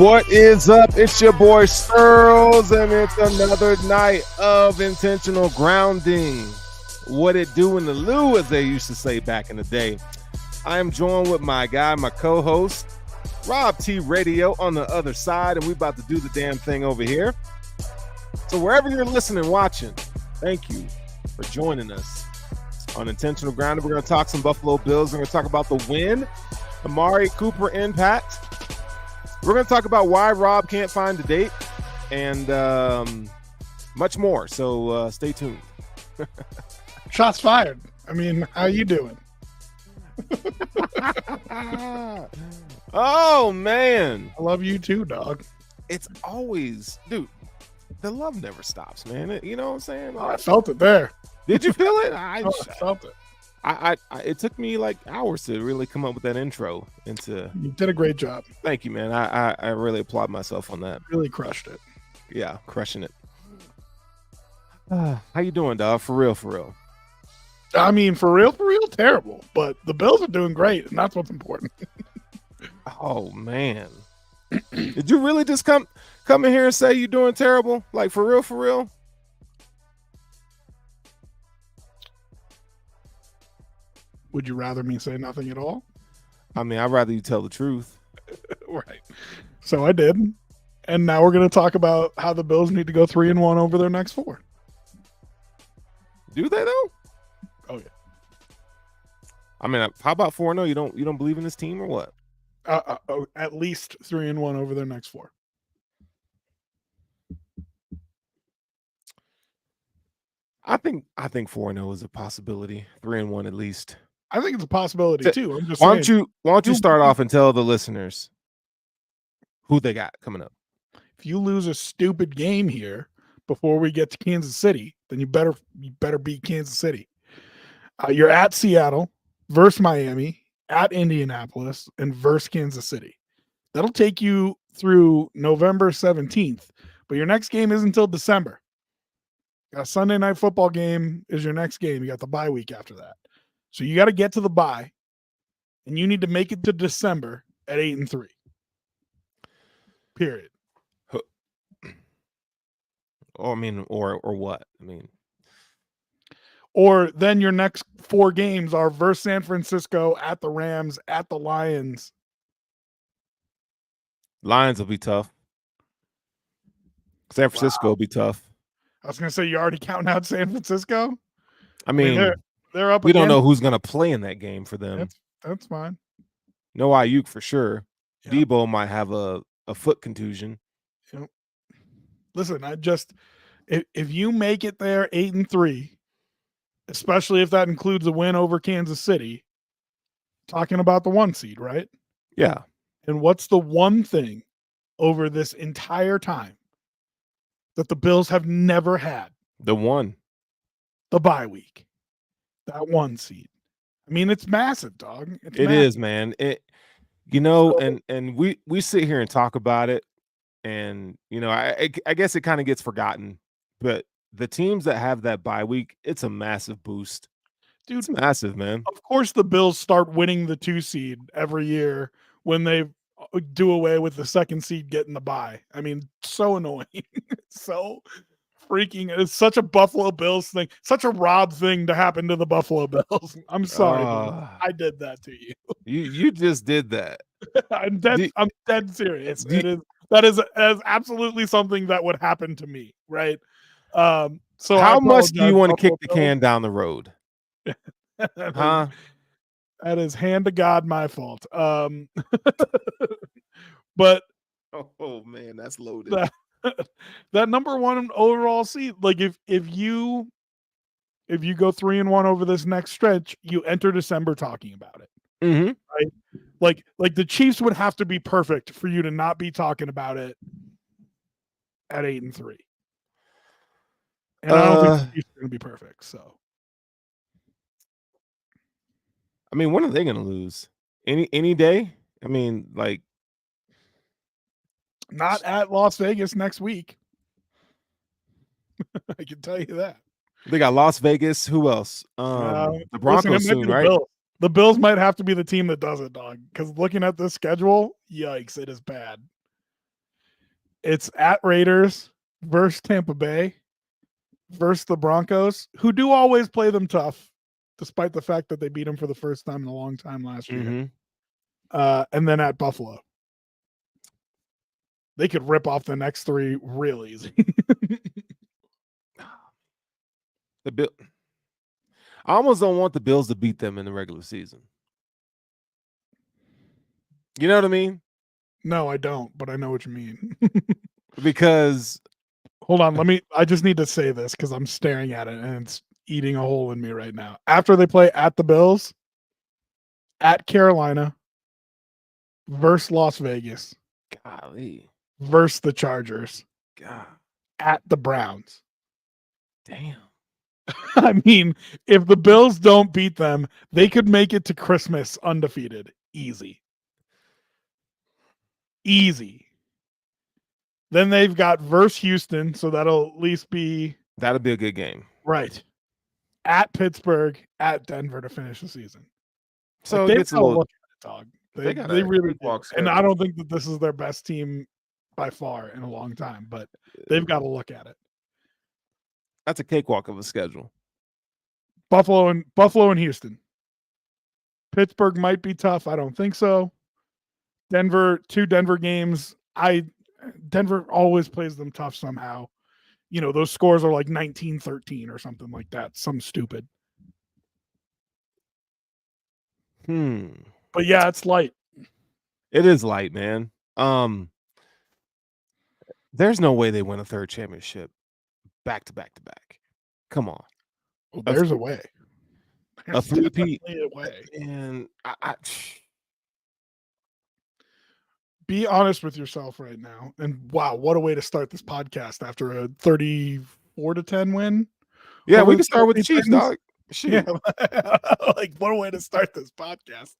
What is up? It's your boy Sterls, and it's another night of intentional grounding. What it do in the loo, as they used to say back in the day. I am joined with my guy, my co-host, Rob T Radio on the other side, and we about to do the damn thing over here. So wherever you're listening, watching, thank you for joining us on Intentional Grounding. We're going to talk some Buffalo Bills. We're going to talk about the win, Amari Cooper impact. We're going to talk about why Rob can't find a date and much more. So stay tuned. Shots fired. I mean, how you doing? Oh, man. I love you too, dog. It's always, dude, the love never stops, man. You know what I'm saying? I felt it there. Did you feel it? I felt it. It took me like hours to really come up with that intro. You did a great job. Thank you, man. I really applaud myself on that. Really crushed it. Yeah, crushing it. How you doing, dog? For real. I mean, for real, terrible. But the Bills are doing great, and that's what's important. Oh man, did you really just come in here and say you're doing terrible? Like for real? Would you rather me say nothing at all? I mean, I'd rather you tell the truth. Right. So I did. And now we're going to talk about how the Bills need to go 3-1 over their next 4. Do they though? Oh yeah. I mean, how about 4-0? You don't believe in this team or what? At least 3-1 over their next 4. I think 4-0 is a possibility. 3-1 at least. I think it's a possibility too. I'm just why don't you start off and tell the listeners who they got coming up? If you lose a stupid game here before we get to Kansas City, then you better beat Kansas City. You're at Seattle versus Miami, at Indianapolis, and versus Kansas City. That'll take you through November 17th, but your next game isn't until December. A Sunday night football game is your next game. You got the bye week after that. So you got to get to the bye, and you need to make it to December at 8-3. Period. Or I mean, or what? I mean, or then your next 4 games are versus San Francisco, at the Rams, at the Lions. Lions will be tough. San Francisco will be tough. I was going to say, you already counting out San Francisco? I mean they're up. We don't know who's going to play in that game for them. That's fine. No Ayuk for sure. Yep. Debo might have a foot contusion. Yep. Listen, if you make it there 8-3, especially if that includes a win over Kansas City, talking about the 1 seed, right? Yeah. And what's the one thing over this entire time that the Bills have never had? The bye week. That 1 seed. I mean, it's massive, dog. It is, man. And we sit here and talk about it, and I guess it kind of gets forgotten, but the teams that have that bye week, it's a massive boost. Dude, it's massive, man. Of course the Bills start winning the 2 seed every year when they do away with the 2nd seed getting the bye. I mean, so annoying. So freaking, it's such a Buffalo Bills thing, such a Rob thing to happen to the Buffalo Bills. I'm sorry, I did that to you. You just did that. I'm dead serious. That is absolutely something that would happen to me, right? So how much do you want to kick the can down the road? Huh? That is hand to God my fault. But oh man, that's loaded. That number 1 overall seed, like if you go 3-1 over this next stretch, you enter December talking about it. Mm-hmm. Right? Like the Chiefs would have to be perfect for you to not be talking about it at 8-3. And I don't think the Chiefs are going to be perfect. So, I mean, when are they going to lose? Any day? I mean, like, not at Las Vegas next week. I can tell you that. They got Las Vegas. Who else? The Broncos soon, right? The Bills might have to be the team that does it, dog. Because looking at this schedule, yikes, it is bad. It's at Raiders versus Tampa Bay versus the Broncos, who do always play them tough, despite the fact that they beat them for the first time in a long time last year. Mm-hmm. And then at Buffalo. They could rip off the next three real easy. I almost don't want the Bills to beat them in the regular season. You know what I mean? No, I don't, but I know what you mean. Because hold on, I just need to say this because I'm staring at it and it's eating a hole in me right now. After they play at the Bills, at Carolina, versus Las Vegas, golly, versus the Chargers, God, at the Browns. Damn. I mean, if the Bills don't beat them, they could make it to Christmas undefeated. Easy. Then they've got versus Houston, so that'll at least be a good game. Right. At Pittsburgh, at Denver to finish the season. So like, it gets a little look at it, dog. They really do. And I don't think that this is their best team by far in a long time, but they've got to look at it. That's a cakewalk of a schedule. Buffalo and Houston. Pittsburgh might be tough. I don't think so. Two Denver games. Denver always plays them tough somehow. You know, those scores are like 19-13 or something like that. Some stupid. But yeah, it's light. It is light, man. There's no way they win a third championship back to back. Come on. Well, there's a way. A three-peat way. And be honest with yourself right now. And wow, what a way to start this podcast after a 34-10 win. Yeah, we can start with the Chiefs, dog. Shoot. Yeah, like what a way to start this podcast.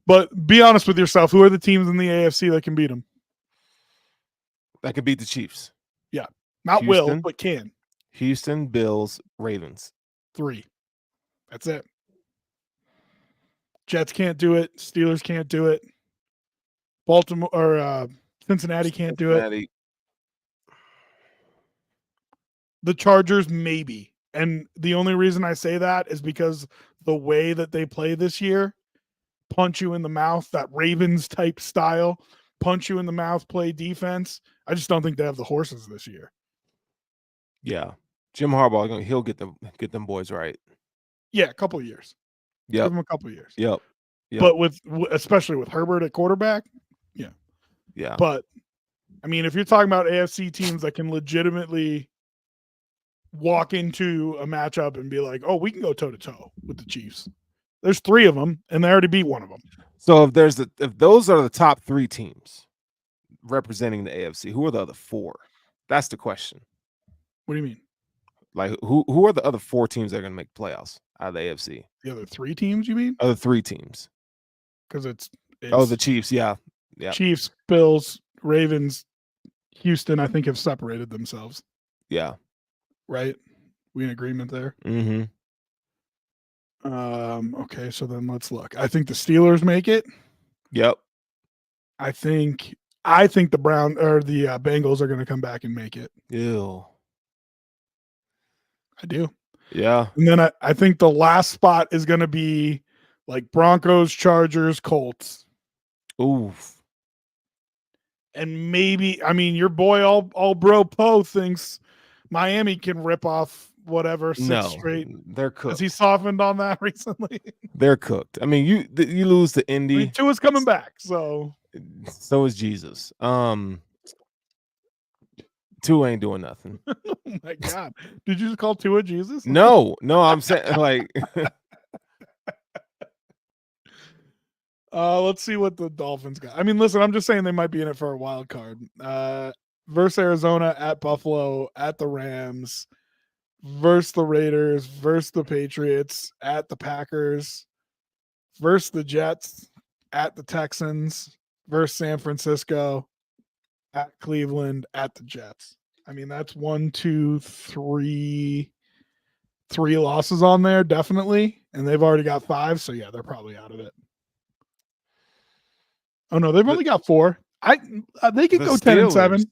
But be honest with yourself. Who are the teams in the AFC that can beat them? That could beat the Chiefs. Yeah, not Houston, will, but can. Houston, Bills, Ravens. 3. That's it. Jets can't do it. Steelers can't do it. Baltimore or Cincinnati can't do it. The Chargers maybe. And the only reason I say that is because the way that they play this year, punch you in the mouth, that Ravens type style, punch you in the mouth, play defense. I just don't think they have the horses this year. Yeah. Jim Harbaugh, he'll get them boys right. Yeah, a couple of years. Yeah. Give him a couple of years. Yep. But especially with Herbert at quarterback, yeah. Yeah. But I mean, if you're talking about AFC teams that can legitimately walk into a matchup and be like, oh, we can go toe to toe with the Chiefs. There's 3 of them, and they already beat one of them. So if those are the top 3 teams representing the AFC, who are the other 4? That's the question. What do you mean? Like who are the other 4 teams that are going to make playoffs out of the AFC? The other 3 teams, you mean? Other 3 teams. Because it's the Chiefs, yeah. Chiefs, Bills, Ravens, Houston, I think have separated themselves. Yeah. Right? We in agreement there? Mm-hmm. Okay, so then let's look. I think the Steelers make it. Yep. I think the Bengals are going to come back and make it. Ew. I do. Yeah. And then I think the last spot is going to be like Broncos, Chargers, Colts. Oof. And maybe, I mean, your boy all bro Poe thinks Miami can rip off whatever 6 straight. They're cooked. Has he softened on that recently? They're cooked. I mean, you lose to Indy. I mean, Tua's coming back, so is Jesus. Tua ain't doing nothing. Oh my God. Did you just call Tua Jesus? No, I'm saying like let's see what the Dolphins got. I mean, listen, I'm just saying they might be in it for a wild card. Versus Arizona, at Buffalo, at the Rams, versus the Raiders, versus the Patriots, at the Packers, versus the Jets, at the Texans, versus San Francisco, at Cleveland, at the Jets. I mean, that's 1, 2, 3 losses on there, definitely. And they've already got 5. So yeah, they're probably out of it. Oh no, they've only got 4. They could The go 10-7. Steelers.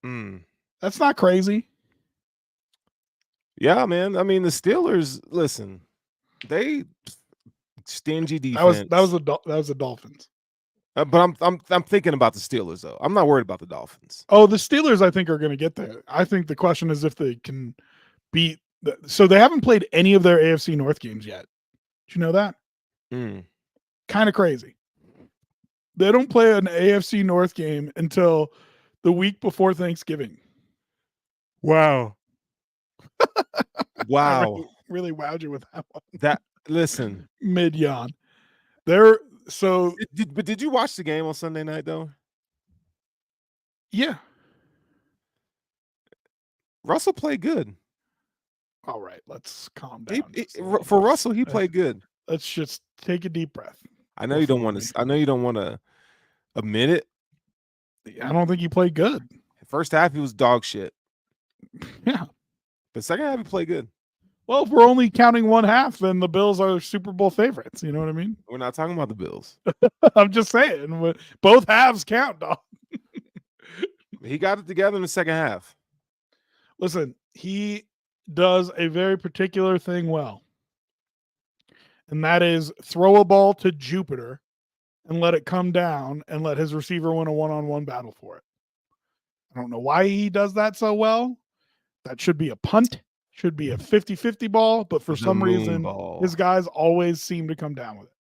Mm. That's not crazy. Yeah, man. I mean, the Steelers. Listen, they stingy defense. That was the Dolphins. But I'm thinking about the Steelers though. I'm not worried about the Dolphins. Oh, the Steelers, I think, are going to get there. I think the question is if they can beat. So they haven't played any of their AFC North games yet. Did you know that? Kind of crazy. They don't play an AFC North game until the week before Thanksgiving. Wow. Wow. Really wowed you with that one. That listen. Mid yawn. They're so. But did you watch the game on Sunday night though? Yeah. Russell played good. All right, let's calm down. For Russell, he played good. Let's just take a deep breath. I know you don't want to. I know you don't want to admit it. I don't think he played good. First half, he was dog shit. Yeah. But second half, he played good. Well, if we're only counting one half, then the Bills are Super Bowl favorites. You know what I mean? We're not talking about the Bills. I'm just saying. Both halves count, dog. He got it together in the second half. Listen, he does a very particular thing well. And that is throw a ball to Jupiter and let it come down and let his receiver win a one-on-one battle for it. I don't know why he does that so well. That should be a punt, should be a 50-50 ball, but for some reason, his guys always seem to come down with it.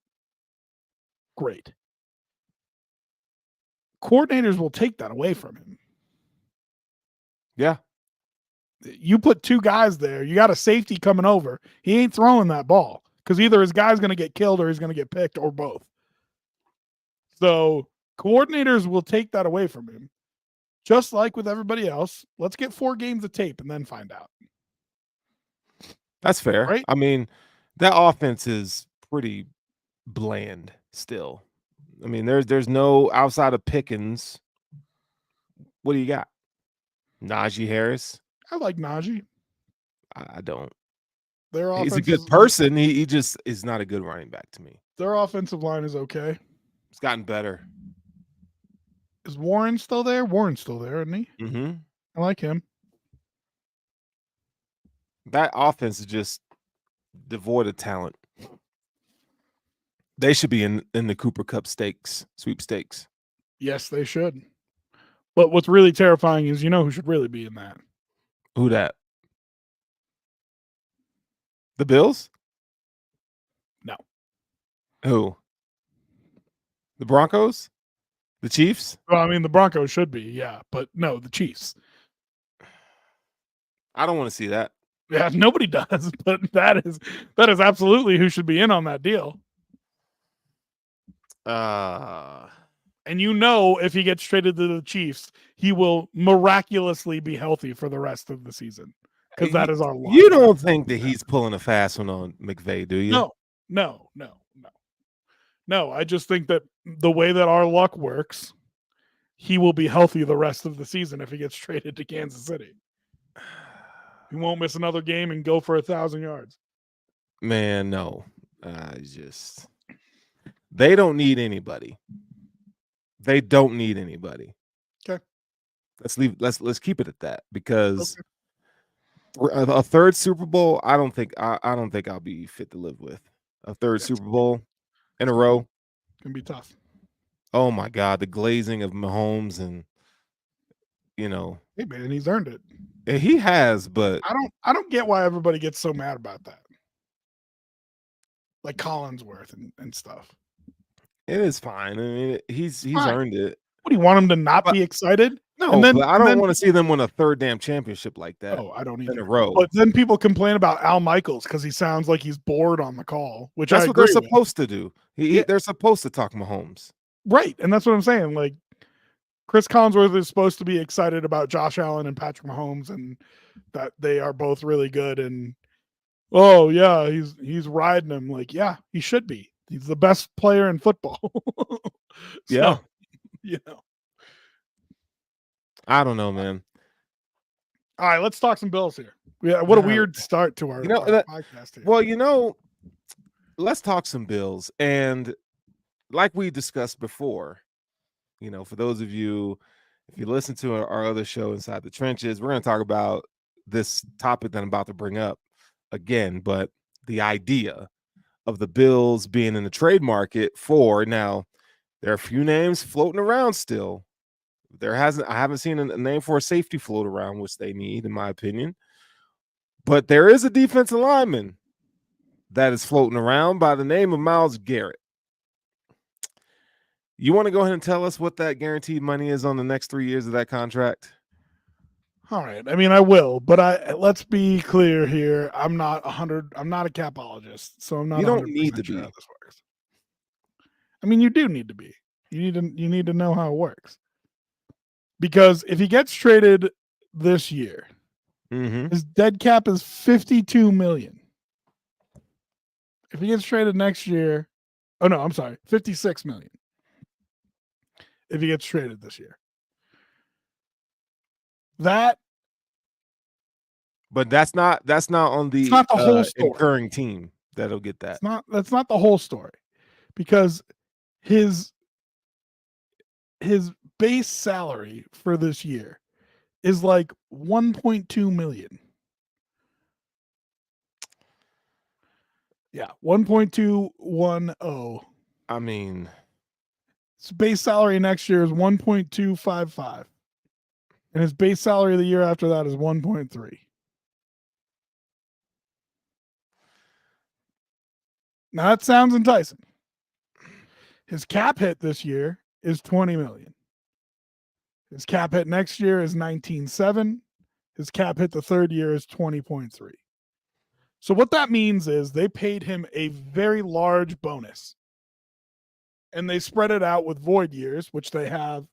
Great. Coordinators will take that away from him. Yeah. You put two guys there, you got a safety coming over. He ain't throwing that ball because either his guy's going to get killed or he's going to get picked or both. So coordinators will take that away from him. Just like with everybody else, let's get 4 games of tape and then find out. That's fair. Right? I mean, that offense is pretty bland still. I mean, there's no outside of Pickens. What do you got? Najee Harris? I like Najee. I don't. He's a good person. He just is not a good running back to me. Their offensive line is okay. It's gotten better. Is Warren still there? Warren's still there, isn't he? Mm-hmm. I like him. That offense is just devoid of talent. They should be in the Cooper Cup sweepstakes. Yes, they should. But what's really terrifying is who should really be in that. Who that? The Bills? No. Who? The Broncos? The Chiefs? Well, I mean, the Broncos should be, yeah. But no, the Chiefs. I don't want to see that. Yeah, nobody does. But that is absolutely who should be in on that deal. And if he gets traded to the Chiefs, he will miraculously be healthy for the rest of the season. Because that is our line. You don't think that he's pulling a fast one on McVay, do you? No. I just think that the way that our luck works, he will be healthy the rest of the season if he gets traded to Kansas City. He won't miss another game and go for 1,000 yards. Man, no. They don't need anybody. They don't need anybody. Okay. Let's keep it at that because a third Super Bowl, I don't think I'll be fit to live with. A third Super Bowl in a row can be tough. Oh my God, the glazing of Mahomes and hey man, he's earned it. He has, but I don't get why everybody gets so mad about that. Like Collinsworth and stuff. It is fine. I mean, he's earned it. What do you want him to not be excited? No, but I don't want to see them win a third damn championship like that. Oh, I don't either. In a row. But then people complain about Al Michaels because he sounds like he's bored on the call, which that's what they're supposed to do. They're supposed to talk Mahomes. Right, and that's what I'm saying. Like Chris Collinsworth is supposed to be excited about Josh Allen and Patrick Mahomes and that they are both really good. And oh yeah, he's riding him. Like, yeah, he should be. He's the best player in football. Yeah. I don't know, man. All right, let's talk some Bills here. Yeah, what a weird start to our podcast here. Well, let's talk some Bills. And like we discussed before, for those of you, if you listen to our other show, Inside the Trenches, we're going to talk about this topic that I'm about to bring up again. But the idea of the Bills being in the trade market now, there are a few names floating around still. I haven't seen a name for a safety float around, which they need, in my opinion. But there is a defensive lineman that is floating around by the name of Myles Garrett. You want to go ahead and tell us what that guaranteed money is on the next 3 years of that contract? All right. I mean, I will, but let's be clear here. I'm not a capologist, so I'm not. You don't need to be. How this works. I mean, you do need to be. You need to know how it works. Because if he gets traded this year, his dead cap is $52 million. If he gets traded next year, $56 million. If he gets traded this year. But that's not on the, not the whole story. incurring team that'll get that. That's not the whole story, because his base salary for this year is like $1.2 million. Yeah, 1.210. I mean, his base salary next year is 1.255. And his base salary the year after that is 1.3. Now that sounds enticing. His cap hit this year is $20 million. His cap hit next year is 19.7. His cap hit the third year is 20.3. So what that means is they paid him a very large bonus. And they spread it out with void years, which they have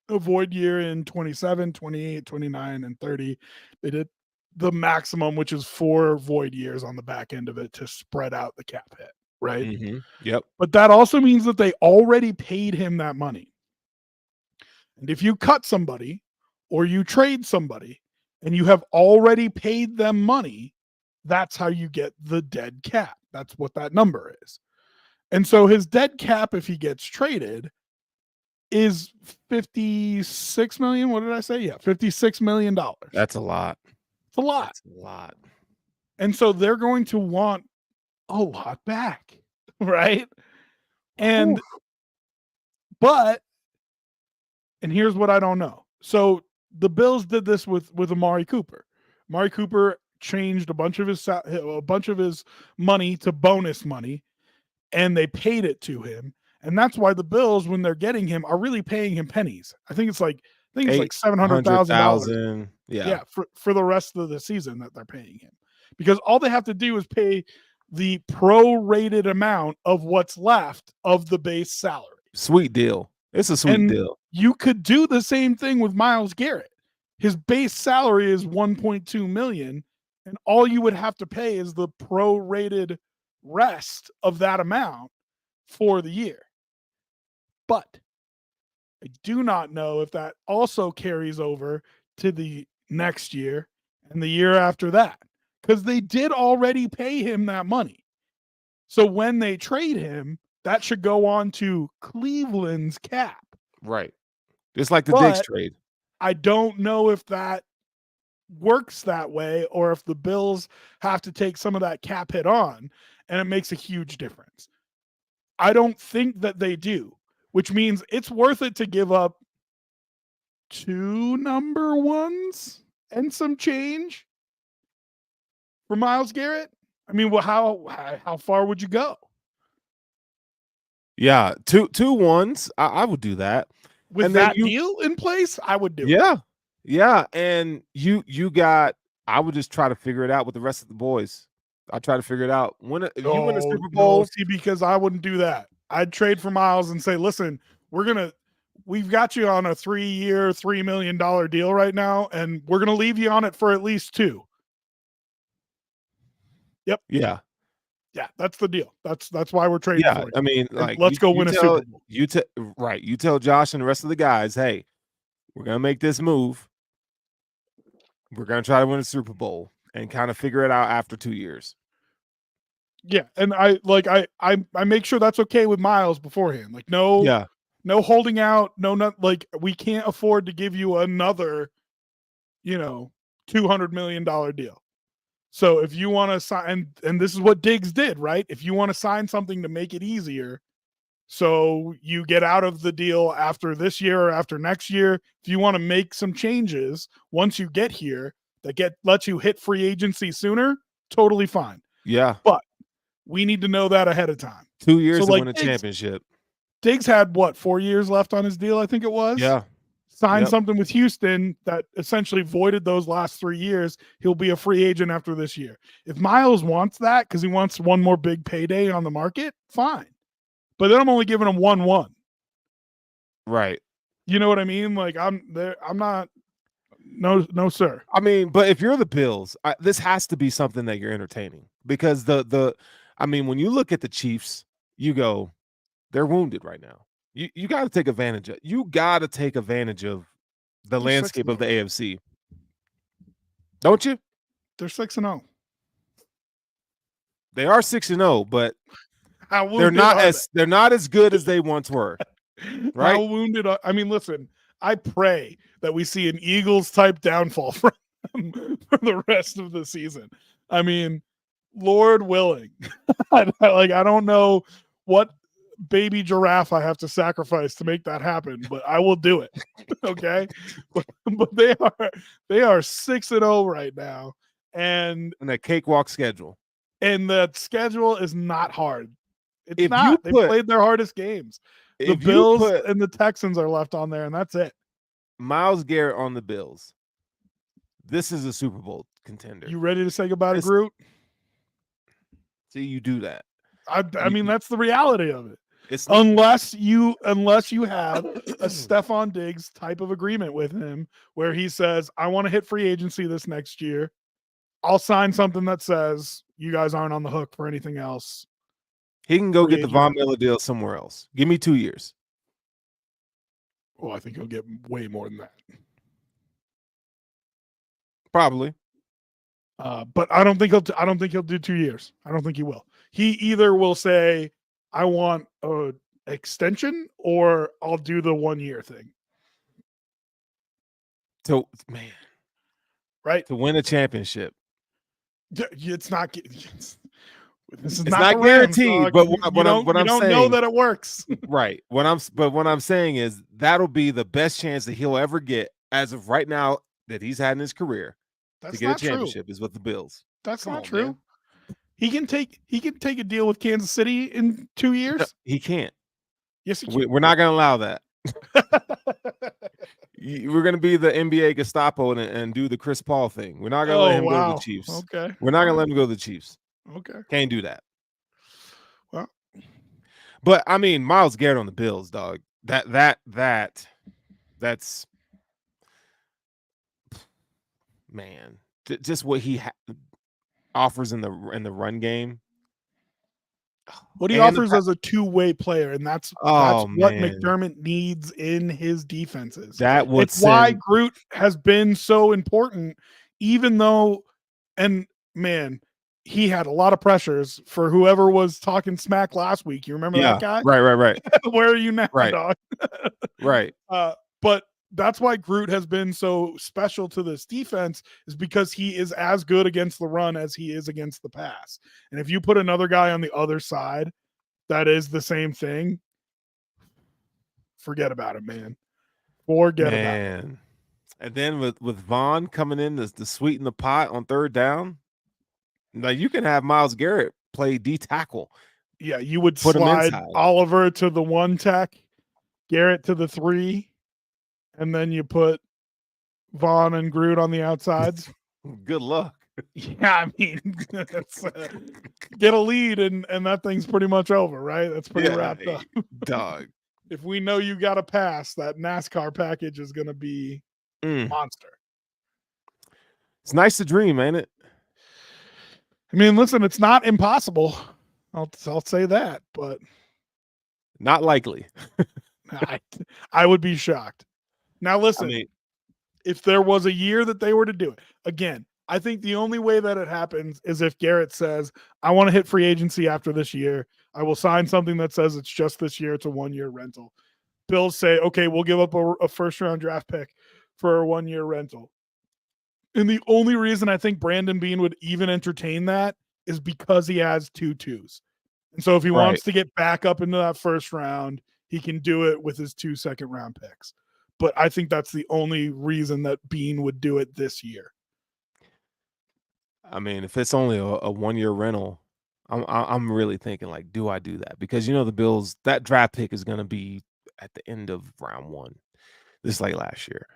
a void year in 27, 28, 29, and 30. They did the maximum, which is 4 void years on the back end of it to spread out the cap hit, right? Mm-hmm. Yep. But that also means that they already paid him that money. And if you cut somebody or you trade somebody and you have already paid them money, that's how you get the dead cap. That's what that number is. And so his dead cap, if he gets traded, is $56 million. What did I say? Yeah, $56 million. That's a lot. It's a lot. That's a lot. And so they're going to want a lot back, right? And here's what I don't know. So the Bills did this with Amari Cooper. Amari Cooper changed a bunch of his money to bonus money, and they paid it to him. And that's why the Bills, when they're getting him, are really paying him pennies. I think it's like $700,000. Yeah, for the rest of the season that they're paying him, because all they have to do is pay the prorated amount of what's left of the base salary. Sweet deal. It's a sweet deal. You could do the same thing with Myles Garrett. His base salary is $1.2 million, and all you would have to pay is the prorated rest of that amount for the year. But I do not know if that also carries over to the next year and the year after that, because they did already pay him that money. So when they trade him, that should go on to Cleveland's cap. Right. It's like the Diggs trade. I don't know if that works that way, or if the Bills have to take some of that cap hit on, and it makes a huge difference. I don't think that they do, which means it's worth it to give up 2 number ones and some change for Myles Garrett. I mean, well, how far would you go? Yeah, two ones. I would do that. With and that deal in place, I would do it. Yeah. And I would just try to figure it out with the rest of the boys. I try to figure it out. If you win a Super Bowl, because I wouldn't do that. I'd trade for Myles and say, listen, we've got you on a 3-year, $3 million deal right now, and we're gonna leave you on it for at least 2. Yep. Yeah, that's the deal. That's why we're trading for you. I mean, like, let's go win a Super Bowl. You tell Josh and the rest of the guys, hey, we're gonna make this move. We're gonna try to win a Super Bowl and kind of figure it out after 2 years. Yeah, and I make sure that's okay with Miles beforehand. Like Yeah. no holding out, not like we can't afford to give you another, $200 million deal. So if you want to sign, and this is what Diggs did, right? If you want to sign something to make it easier, so you get out of the deal after this year or after next year, if you want to make some changes once you get here that lets you hit free agency sooner, totally fine. Yeah. But we need to know that ahead of time. 2 years So to like win a championship. Diggs had what, 4 years left on his deal, I think it was. Yeah. Signed Yep. something with Houston that essentially voided those last 3 years. He'll be a free agent after this year. If Miles wants that because he wants one more big payday on the market, fine. But then I'm only giving him 1-1. Right. You know what I mean? Like I'm not. No, sir. I mean, but if you're the Bills, this has to be something that you're entertaining because when you look at the Chiefs, you go, they're wounded right now. You got to take advantage of. You got to take advantage of the landscape of the AFC, don't you? They're 6-0. They are 6-0, but they're not as good as they once were. Right? How wounded? I mean, listen. I pray that we see an Eagles type downfall from them for the rest of the season. I mean, Lord willing. I don't know what baby giraffe I have to sacrifice to make that happen, but I will do it. Okay, but they are 6-0 right now, and that cakewalk schedule. And that schedule is not hard. It's if not. They played their hardest games. The Bills and the Texans are left on there, and that's it. Myles Garrett on the Bills. This is a Super Bowl contender. You ready to say goodbye to Groot? See, you do that. I mean, that's the reality of it. Unless you have a Stephon Diggs type of agreement with him where he says, I want to hit free agency this next year. I'll sign something that says you guys aren't on the hook for anything else. He can go get the Von Miller deal somewhere else. Give me 2 years. Oh, I think he'll get way more than that. Probably. But I don't think he'll do 2 years. I don't think he will. He either will say, I want a extension, or I'll do the 1 year thing. So, man, right? To win a championship. It's not. This is not guaranteed, but what I'm saying, don't know that it works, right? What I'm saying is that'll be the best chance that he'll ever get as of right now that he's had in his career to get a championship is with the Bills. That's not true. Man. He can take a deal with Kansas City in 2 years. No, he can't. Yes, he can. We're not going to allow that. We're going to be the NBA Gestapo and do the Chris Paul thing. We're not going to let him go to the Chiefs. Okay. We're not going to let him go to the Chiefs. Okay. Can't do that. Well, but I mean, Myles Garrett on the Bills, dog. That's man. Just what he offers in the run game. What he offers as a two-way player, and that's what McDermott needs in his defenses. It's why Groot has been so important, even though, and man, he had a lot of pressures for whoever was talking smack last week. You remember that guy? Right. Where are you now, right. dog? Right. But that's why Groot has been so special to this defense, is because he is as good against the run as he is against the pass. And if you put another guy on the other side that is the same thing, forget about it, man. Forget about it. And then with Vaughn coming in to sweeten the pot on third down, now you can have Myles Garrett play D tackle. Yeah, you would slide Oliver to the 1 tech, Garrett to the 3. And then you put Vaughn and Groot on the outsides. Good luck. Yeah, I mean, get a lead and that thing's pretty much over, right? That's pretty wrapped up. Dog. If we know you got to pass, that NASCAR package is going to be a monster. It's nice to dream, ain't it? I mean, listen, it's not impossible. I'll say that, but not likely. I would be shocked. Now, listen, if there was a year that they were to do it, again, I think the only way that it happens is if Garrett says, I want to hit free agency after this year. I will sign something that says it's just this year. It's a 1 year rental. Bills say, okay, we'll give up a first round draft pick for a 1 year rental. And the only reason I think Brandon Beane would even entertain that is because he has 2 2s. And so if he wants to get back up into that first round, he can do it with his 2 second round picks. But I think that's the only reason that Beane would do it this year. I mean, if it's only a 1 year rental, I'm really thinking like, do I do that? Because the Bills, that draft pick is going to be at the end of round 1, just like last year.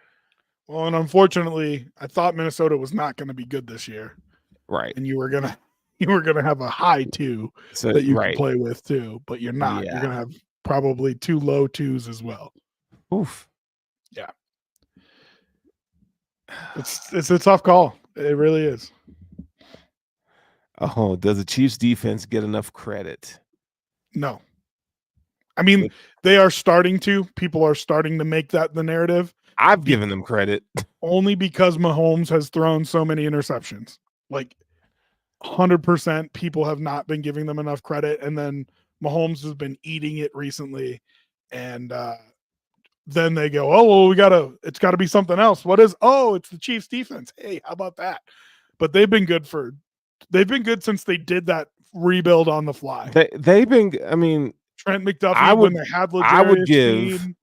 Well, and unfortunately, I thought Minnesota was not going to be good this year, right? And you were gonna have a high 2 that you can play with too, but you're not. You're gonna have probably 2 low 2s as well. Oof. Yeah, it's a tough call. It really is. Oh, does the Chiefs defense get enough credit? No. I mean, they are starting to. People are starting to make that the narrative. I've given them credit. Only because Mahomes has thrown so many interceptions. Like 100% people have not been giving them enough credit. And then Mahomes has been eating it recently. And then they go, oh, well, it's got to be something else. What is, it's the Chiefs defense. Hey, how about that? But they've been good since they did that rebuild on the fly. They've been, I mean, Trent McDuffie, when they had L'Jarius I would give Sneed.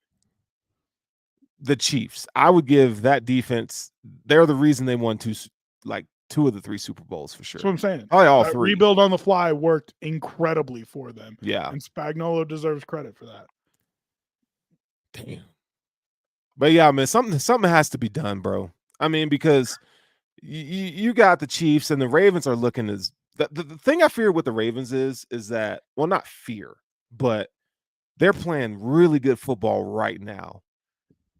The Chiefs, I would give that defense, they're the reason they won 2 of the 3 Super Bowls for sure. That's what I'm saying. Probably all 3. Rebuild on the fly worked incredibly for them. Yeah. And Spagnuolo deserves credit for that. Damn. But yeah, man, something has to be done, bro. I mean, because you got the Chiefs and the Ravens are looking as the thing I fear with the Ravens is that, well, not fear, but they're playing really good football right now.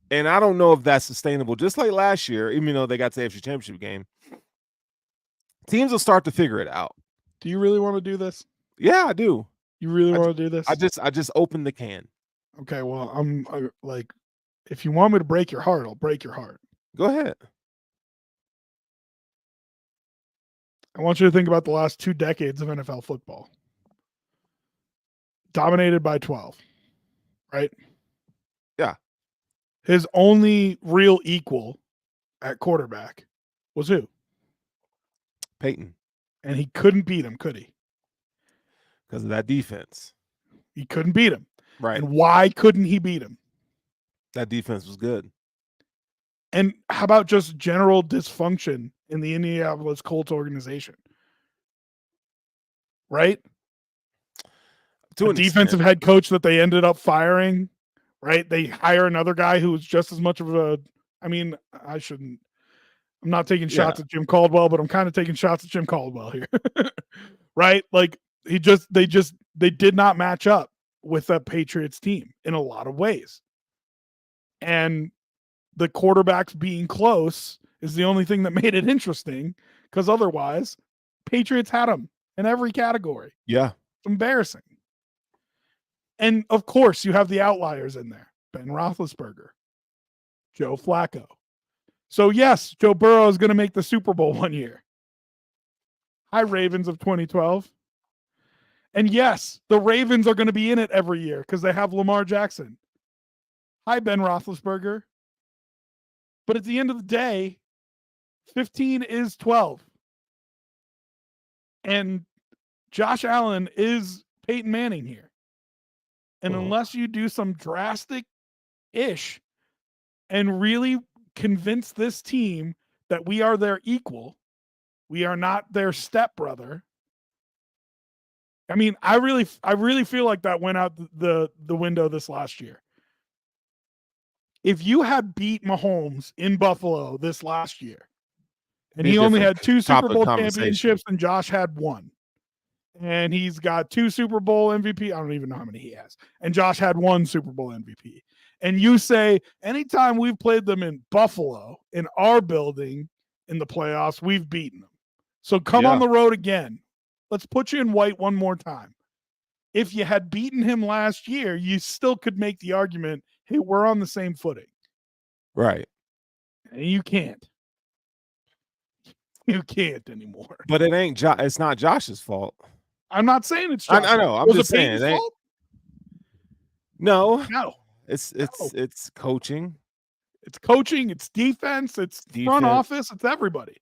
And I don't know if that's sustainable. Just like last year, even though they got to the AFC Championship game, teams will start to figure it out. Do you really want to do this? Yeah, I do. You really want to do this? I just opened the can. Okay, well, I'm like, if you want me to break your heart, I'll break your heart. Go ahead. I want you to think about the last 2 decades of NFL football. Dominated by 12, right? Yeah. His only real equal at quarterback was who? Peyton. And he couldn't beat him, could he? Because of that defense. He couldn't beat him. Right. And why couldn't he beat him? That defense was good. And how about just general dysfunction in the Indianapolis Colts organization? Right? A defensive head coach that they ended up firing, right? They hire another guy who was just as much of a, I mean, I'm not taking shots at Jim Caldwell, but I'm kind of taking shots at Jim Caldwell here. Right? Like they did not match up with that Patriots team in a lot of ways. And the quarterbacks being close is the only thing that made it interesting, because otherwise Patriots had them in every category. Yeah. It's embarrassing. And of course you have the outliers in there. Ben Roethlisberger, Joe Flacco. So yes, Joe Burrow is going to make the Super Bowl 1 year. Hi, Ravens of 2012. And yes, the Ravens are going to be in it every year because they have Lamar Jackson. Hi, Ben Roethlisberger. But at the end of the day, 15 is 12. And Josh Allen is Peyton Manning here. And unless you do some drastic-ish and really convince this team that we are their equal, we are not their stepbrother. I mean, I really feel like that went out the window this last year. If you had beat Mahomes in Buffalo this last year, and he only had 2 Super Bowl championships and Josh had 1, and he's got 2 Super Bowl MVP. I don't even know how many he has. And Josh had 1 Super Bowl MVP. And you say, anytime we've played them in Buffalo, in our building, in the playoffs, we've beaten them. So come on the road again. Let's put you in white one more time. If you had beaten him last year, you still could make the argument, hey, we're on the same footing. Right. And you can't. You can't anymore. But it ain't it's not Josh's fault. I'm not saying it's I Josh's know. fault. I'm Was just it saying. Peyton's It ain't, fault? no, No. it's coaching. It's coaching, it's defense, it's front office, it's everybody.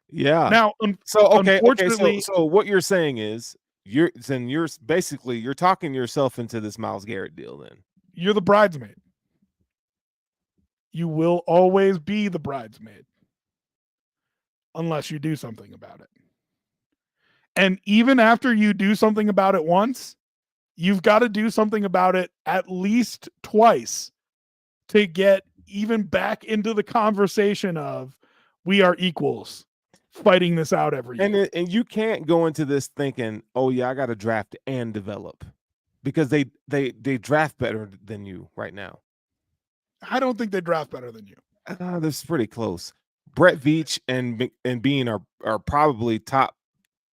Yeah. Now, unfortunately, so what you're saying is you're basically talking yourself into this Myles Garrett deal. Then you're the bridesmaid. You will always be the bridesmaid unless you do something about it. And even after you do something about it once, you've got to do something about it at least twice to get even back into the conversation of we are equals fighting this out every year. And you can't go into this thinking, oh yeah, I got to draft and develop, because they draft better than you right now. I don't think they draft better than you. This is pretty close. Brett Veach and Bean are probably top.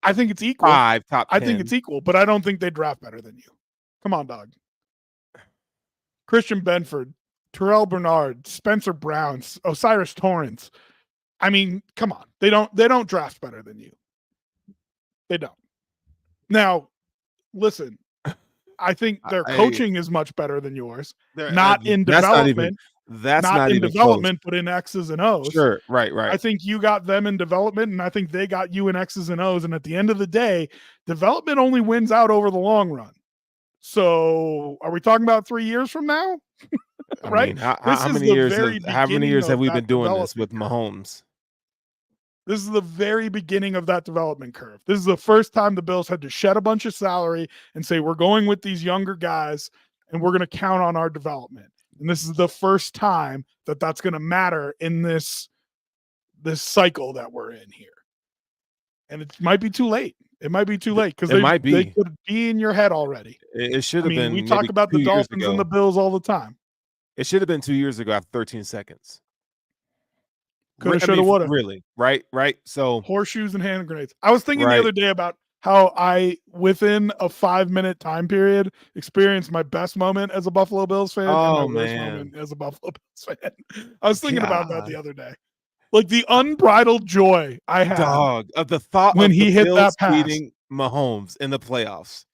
I think it's equal. 5, top 10. I think it's equal, but I don't think they draft better than you. Come on, dog. Christian Benford, Terrell Bernard, Spencer Brown, Osiris Torrance. I mean, come on. They don't draft better than you. They don't. Now, listen, I think their coaching is much better than yours. Not in development. That's not in even development, close. But in X's and O's. Sure, right. I think you got them in development, and I think they got you in X's and O's. And at the end of the day, development only wins out over the long run. So, are we talking about 3 years from now? Right? I mean, how many years have we been doing this with Mahomes? This is the very beginning of that development curve. This is the first time the Bills had to shed a bunch of salary and say, we're going with these younger guys, and we're going to count on our development. And this is the first time that that's going to matter in this cycle that we're in here. And it might be too late. It might be too late because they could be in your head already. It should have been. We talk about the Dolphins and the Bills all the time. It should have been 2 years ago after 13 seconds. Coulda, shoulda, woulda. Really, right? So horseshoes and hand grenades. I was thinking the other day about how I, within a 5-minute time period, experienced my best moment as a Buffalo Bills fan and my worst moment as a Buffalo Bills fan. I was thinking about that the other day. Like the unbridled joy I had of the thought when of he the hit Bills that pass. beating Mahomes in the playoffs.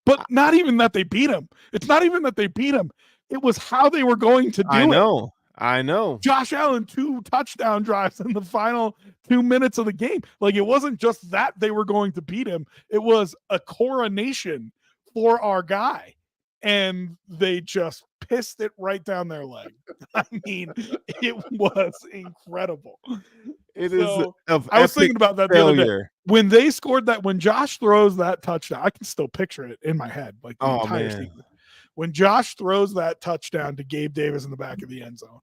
But not even that they beat him. It's not even that they beat him. It was how they were going to do it. I know. Josh Allen, 2 touchdown drives in the final 2 minutes of the game. Like, it wasn't just that they were going to beat him. It was a coronation for our guy. And they just pissed it right down their leg. I mean, it was incredible. I was thinking about that the other day. When they scored that, when Josh throws that touchdown, I can still picture it in my head. Like the entire season. When Josh throws that touchdown to Gabe Davis in the back of the end zone,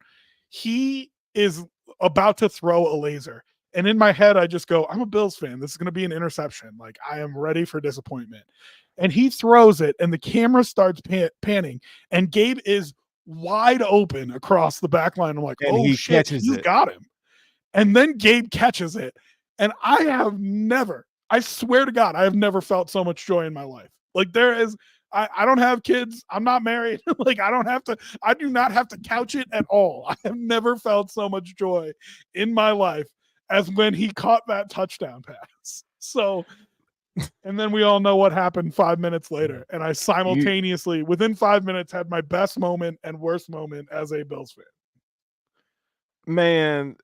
he is about to throw a laser. And in my head, I just go, I'm a Bills fan. This is going to be an interception. Like, I am ready for disappointment. And he throws it, and the camera starts panning, and Gabe is wide open across the back line. I'm like, and oh, shit, he's got him. And then Gabe catches it. And I swear to God, I have never felt so much joy in my life. Like, I don't have kids. I'm not married. Like, I do not have to couch it at all. I have never felt so much joy in my life as when he caught that touchdown pass. So, and then we all know what happened 5 minutes later. And I simultaneously, within 5 minutes, had my best moment and worst moment as a Bills fan. Man.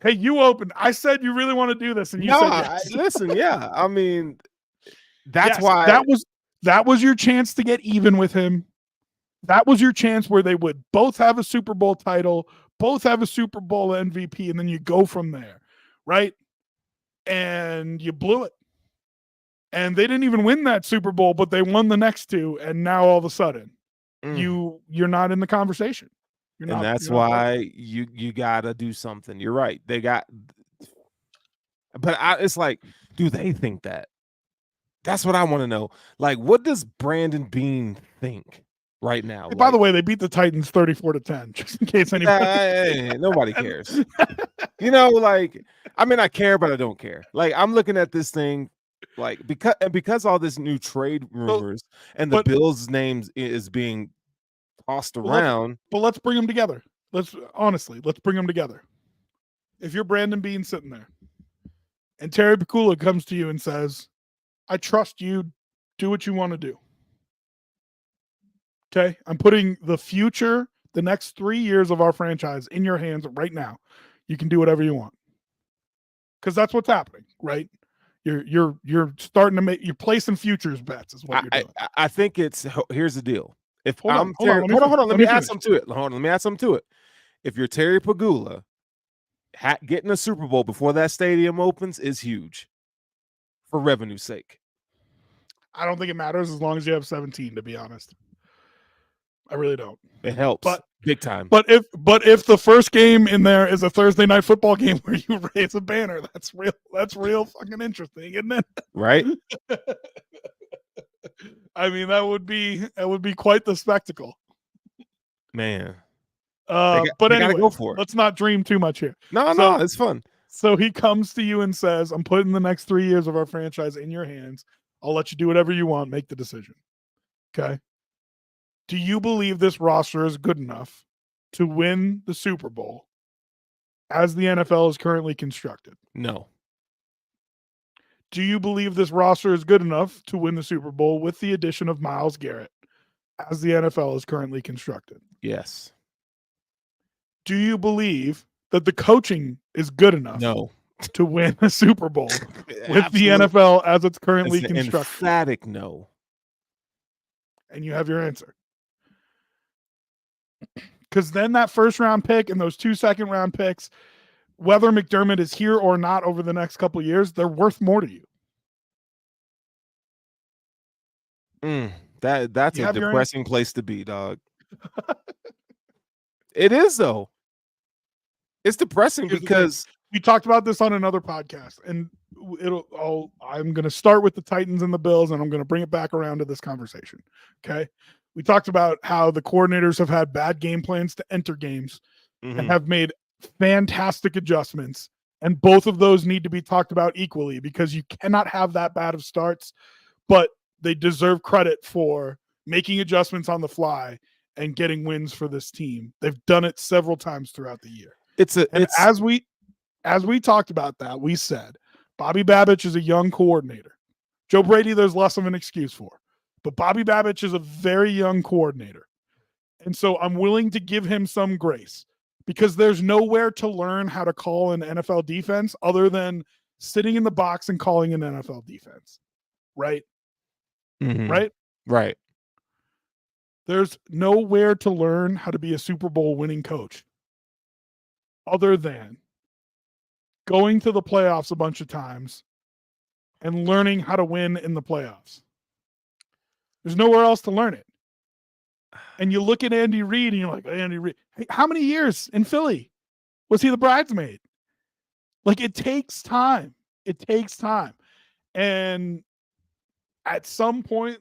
Hey, you opened. I said you really want to do this, and you said yes. Listen, yeah. I mean, that's why that was your chance to get even with him. That was your chance where they would both have a Super Bowl title, both have a Super Bowl MVP, and then you go from there, right? And you blew it. And they didn't even win that Super Bowl, but they won the next 2, and now all of a sudden, you're not in the conversation. That's why you gotta do something. You're right. But it's like, do they think that? That's what I want to know. Like, what does Brandon Beane think right now? Hey, by the way, they beat the Titans 34-10, just in case anybody. Nobody cares. Like, I mean, I care, but I don't care. Like, I'm looking at this thing, like, because all this new trade rumors and the Bills' names is being tossed around. But let's bring them together. Let's bring them together. If you're Brandon Beane sitting there, and Terry Pegula comes to you and says, I trust you, do what you want to do. Okay? I'm putting the future, the next 3 years of our franchise in your hands right now. You can do whatever you want. Because that's what's happening, right? You're starting to you're placing futures bets is what you're doing. I think here's the deal. If Hold I'm on, let me add something to it. Hold on, let me add something to it. If you're Terry Pegula, getting a Super Bowl before that stadium opens is huge for revenue's sake. I don't think it matters as long as you have 17, to be honest. I really don't. It helps, but big time. But if the first game in there is a Thursday night football game where you raise a banner, that's real fucking interesting, isn't it? Right. I mean, that would be quite the spectacle, man. But anyway, go for it. Let's not dream too much here. No, it's fun. So he comes to you and says, I'm putting the next 3 years of our franchise in your hands. I'll let you do whatever you want. Make the decision. Okay. Do you believe this roster is good enough to win the Super Bowl as the NFL is currently constructed? No. Do you believe this roster is good enough to win the Super Bowl with the addition of Myles Garrett as the NFL is currently constructed? Yes. Do you believe that the coaching is good enough to win the Super Bowl with the NFL as it's currently constructed? Emphatic no. And you have your answer. Because then that first round pick and those 2 second round picks, whether McDermott is here or not over the next couple of years, they're worth more to you. That's a depressing place to be, dog. It is, though. It's depressing because we talked about this on another podcast, and I'm going to start with the Titans and the Bills, and I'm going to bring it back around to this conversation. Okay. We talked about how the coordinators have had bad game plans to enter games and have made fantastic adjustments. And both of those need to be talked about equally because you cannot have that bad of starts, but they deserve credit for making adjustments on the fly and getting wins for this team. They've done it several times throughout the year. As we talked about that, we said Bobby Babich is a young coordinator. Joe Brady, there's less of an excuse for. But Bobby Babich is a very young coordinator. And so I'm willing to give him some grace because there's nowhere to learn how to call an NFL defense other than sitting in the box and calling an NFL defense. Right? Mm-hmm. Right. There's nowhere to learn how to be a Super Bowl winning coach other than going to the playoffs a bunch of times and learning how to win in the playoffs. There's nowhere else to learn it. And you look at Andy Reid and you're like, Andy Reid, hey, how many years in Philly was he the bridesmaid? Like, it takes time. It takes time. And at some point,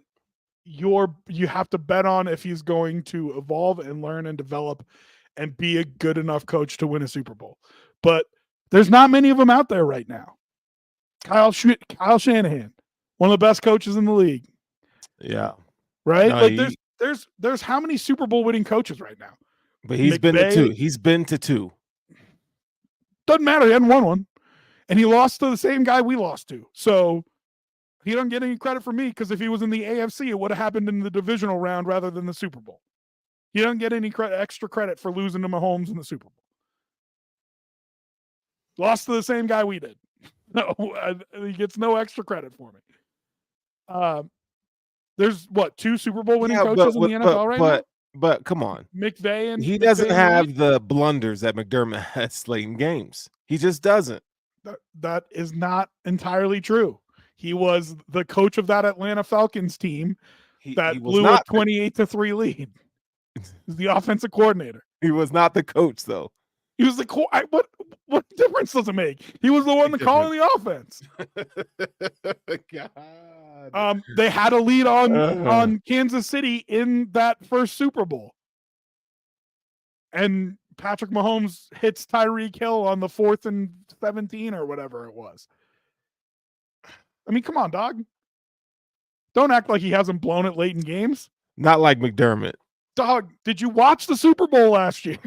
you have to bet on if he's going to evolve and learn and develop and be a good enough coach to win a Super Bowl. But there's not many of them out there right now. Kyle Shanahan, one of the best coaches in the league. Yeah. Right? No, like there's how many Super Bowl winning coaches right now? But he's been to 2. He's been to 2. Doesn't matter. He hadn't won one. And he lost to the same guy we lost to. So he doesn't get any credit from me because if he was in the AFC, it would have happened in the divisional round rather than the Super Bowl. He doesn't get any extra credit for losing to Mahomes in the Super Bowl. Lost to the same guy we did. No, he gets no extra credit for me. There's 2 Super Bowl winning coaches in the NFL right now? But come on. McVay and he doesn't have the blunders that McDermott has late in games. He just doesn't. That is not entirely true. He was the coach of that Atlanta Falcons team that blew a 28-3 lead. He's the offensive coordinator. He was not the coach, though. He was the what difference does it make? He was the one that calling the offense. God. They had a lead on Kansas City in that first Super Bowl. And Patrick Mahomes hits Tyreek Hill on the 4th and 17 or whatever it was. I mean, come on, dog. Don't act like he hasn't blown it late in games. Not like McDermott. Dog, did you watch the Super Bowl last year?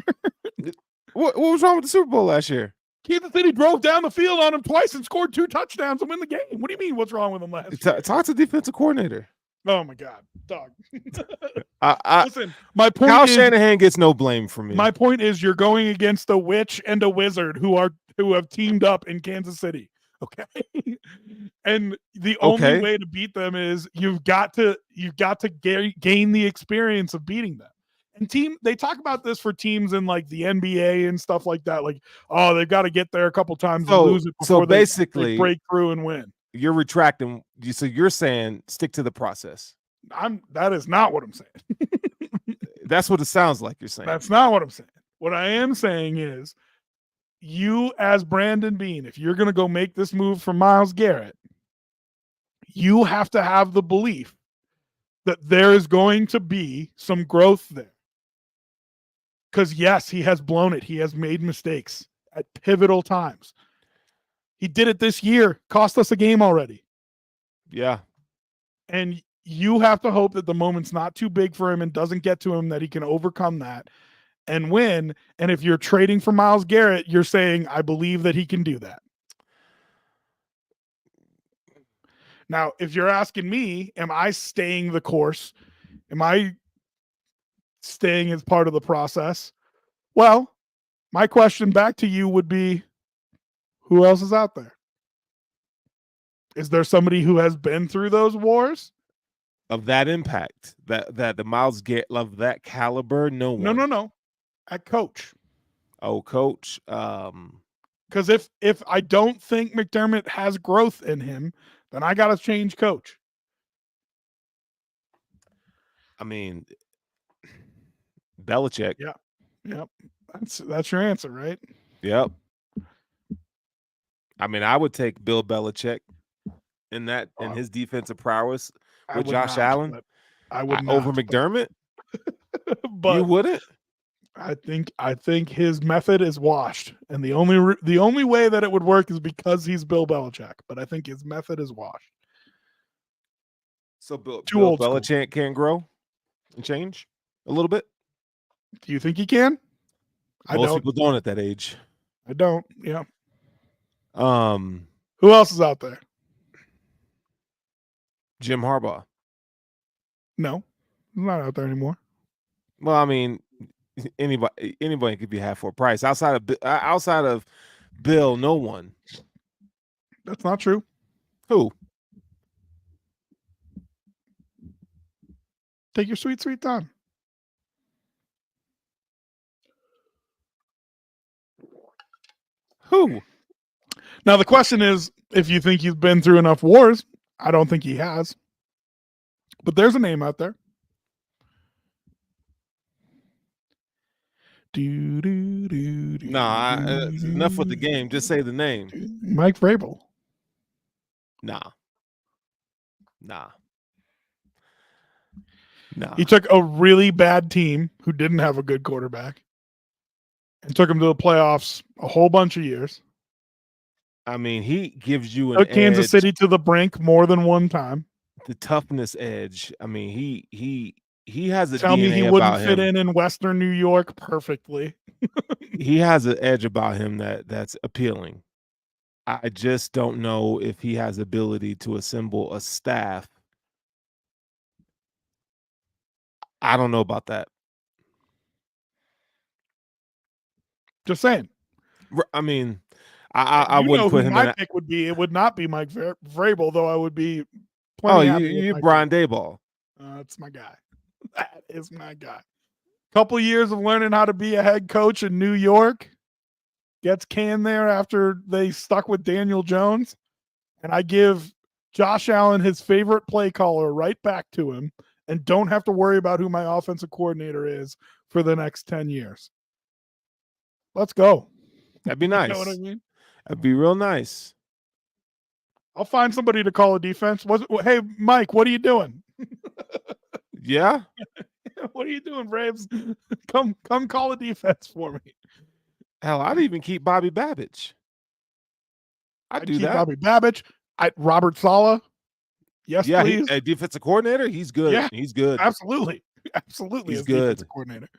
What was wrong with the Super Bowl last year? Kansas City drove down the field on him twice and scored 2 touchdowns and win the game. What do you mean? What's wrong with him last year? Talk to defensive coordinator. Oh my God, dog. I Listen, my point Kyle is, Shanahan gets no blame from me. my point is, you're going against a witch and a wizard who have teamed up in Kansas City. Okay, and the only way to beat them is you've got to gain the experience of beating them. And they talk about this for teams in like the NBA and stuff like that. Like, oh, they've got to get there a couple times and lose it before they break through and win. You're retracting. So you're saying stick to the process. That is not what I'm saying. That's what it sounds like you're saying. That's not what I'm saying. What I am saying is, you as Brandon Beane, if you're going to go make this move for Myles Garrett, you have to have the belief that there is going to be some growth there. Because yes, he has blown it. He has made mistakes at pivotal times. He did it this year, cost us a game already. Yeah. And you have to hope that the moment's not too big for him and doesn't get to him, that he can overcome that and win. And if you're trading for Myles Garrett, you're saying, I believe that he can do that. Now, if you're asking me, am I staying the course? Am I staying as part of the process? Well, my question back to you would be, who else is out there? Is there somebody who has been through those wars? Of that impact, that the Myles Garrett of that caliber? No one. No. At coach. Oh, coach. Because if I don't think McDermott has growth in him, then I got to change coach. I mean, Belichick. Yeah. Yep. That's your answer, right? Yep. I mean, I would take Bill Belichick in his defensive prowess with Josh Allen. I would not, over McDermott. But you wouldn't. I think his method is washed, and the only way that it would work is because he's Bill Belichick. But I think his method is washed. So Bill Belichick can grow and change a little bit. Do you think he can? Most people don't at that age. I don't. Yeah. Who else is out there? Jim Harbaugh. No, he's not out there anymore. Well, I mean, anybody could be half for a price. Outside of Bill, no one. That's not true. Who? Take your sweet time. Who? Now the question is, if you think he's been through enough wars. I don't think he has. But there's a name out there. Enough with the game. Just say the name. Mike Vrabel. Nah. He took a really bad team who didn't have a good quarterback and took him to the playoffs a whole bunch of years. I mean, he gives you took Kansas City to the brink more than one time. The toughness edge. I mean, he has a Tell DNA me he about wouldn't him. fit in Western New York perfectly. He has an edge about him that's appealing. I just don't know if he has ability to assemble a staff. I don't know about that. Just saying. I mean, I wouldn't put him my in. Pick would be. It would not be Mike Vrabel, though. I would be. You Brian Daboll. That's my guy. That is my guy. Couple years of learning how to be a head coach in New York. Gets canned there after they stuck with Daniel Jones, and I give Josh Allen his favorite play caller right back to him, and don't have to worry about who my offensive coordinator is for the next 10 years. Let's go. That'd be nice. You know what I mean? That'd be real nice. I'll find somebody to call a defense. Hey, Mike, what are you doing? Yeah. What are you doing, Braves? Come call a defense for me. Hell, I'd even keep Bobby Babbage. I'd do keep that. Bobby Babbage. Robert Saleh. Yes, yeah, please. A defensive coordinator. He's good. Yeah, he's good. Absolutely. He's as good. Defensive coordinator.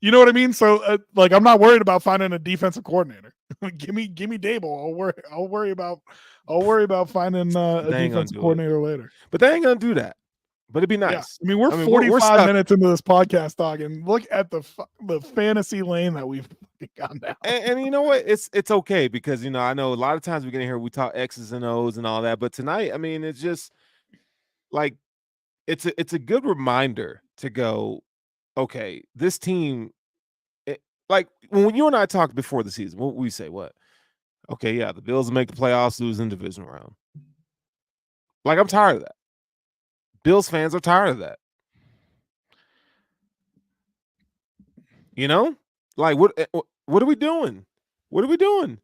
You know what I mean? So, I'm not worried about finding a defensive coordinator. give me Dable. I'll worry about finding a They ain't gonna defensive do it. coordinator later. But they ain't gonna do that. But it'd be Yeah, nice. I mean we're we're 45 stuck. minutes into this podcast, dog, and look at the fantasy lane that we've gone down. And you know what? It's okay because I know a lot of times we're gonna hear we talk X's and O's and all that, but tonight, I mean, it's just like it's a good reminder to go, okay, this team. Like when you and I talked before the season, what we say? What? Okay, yeah, the Bills make the playoffs, lose in division round. Like I'm tired of that. Bills fans are tired of that. Like what are we doing? What are we doing?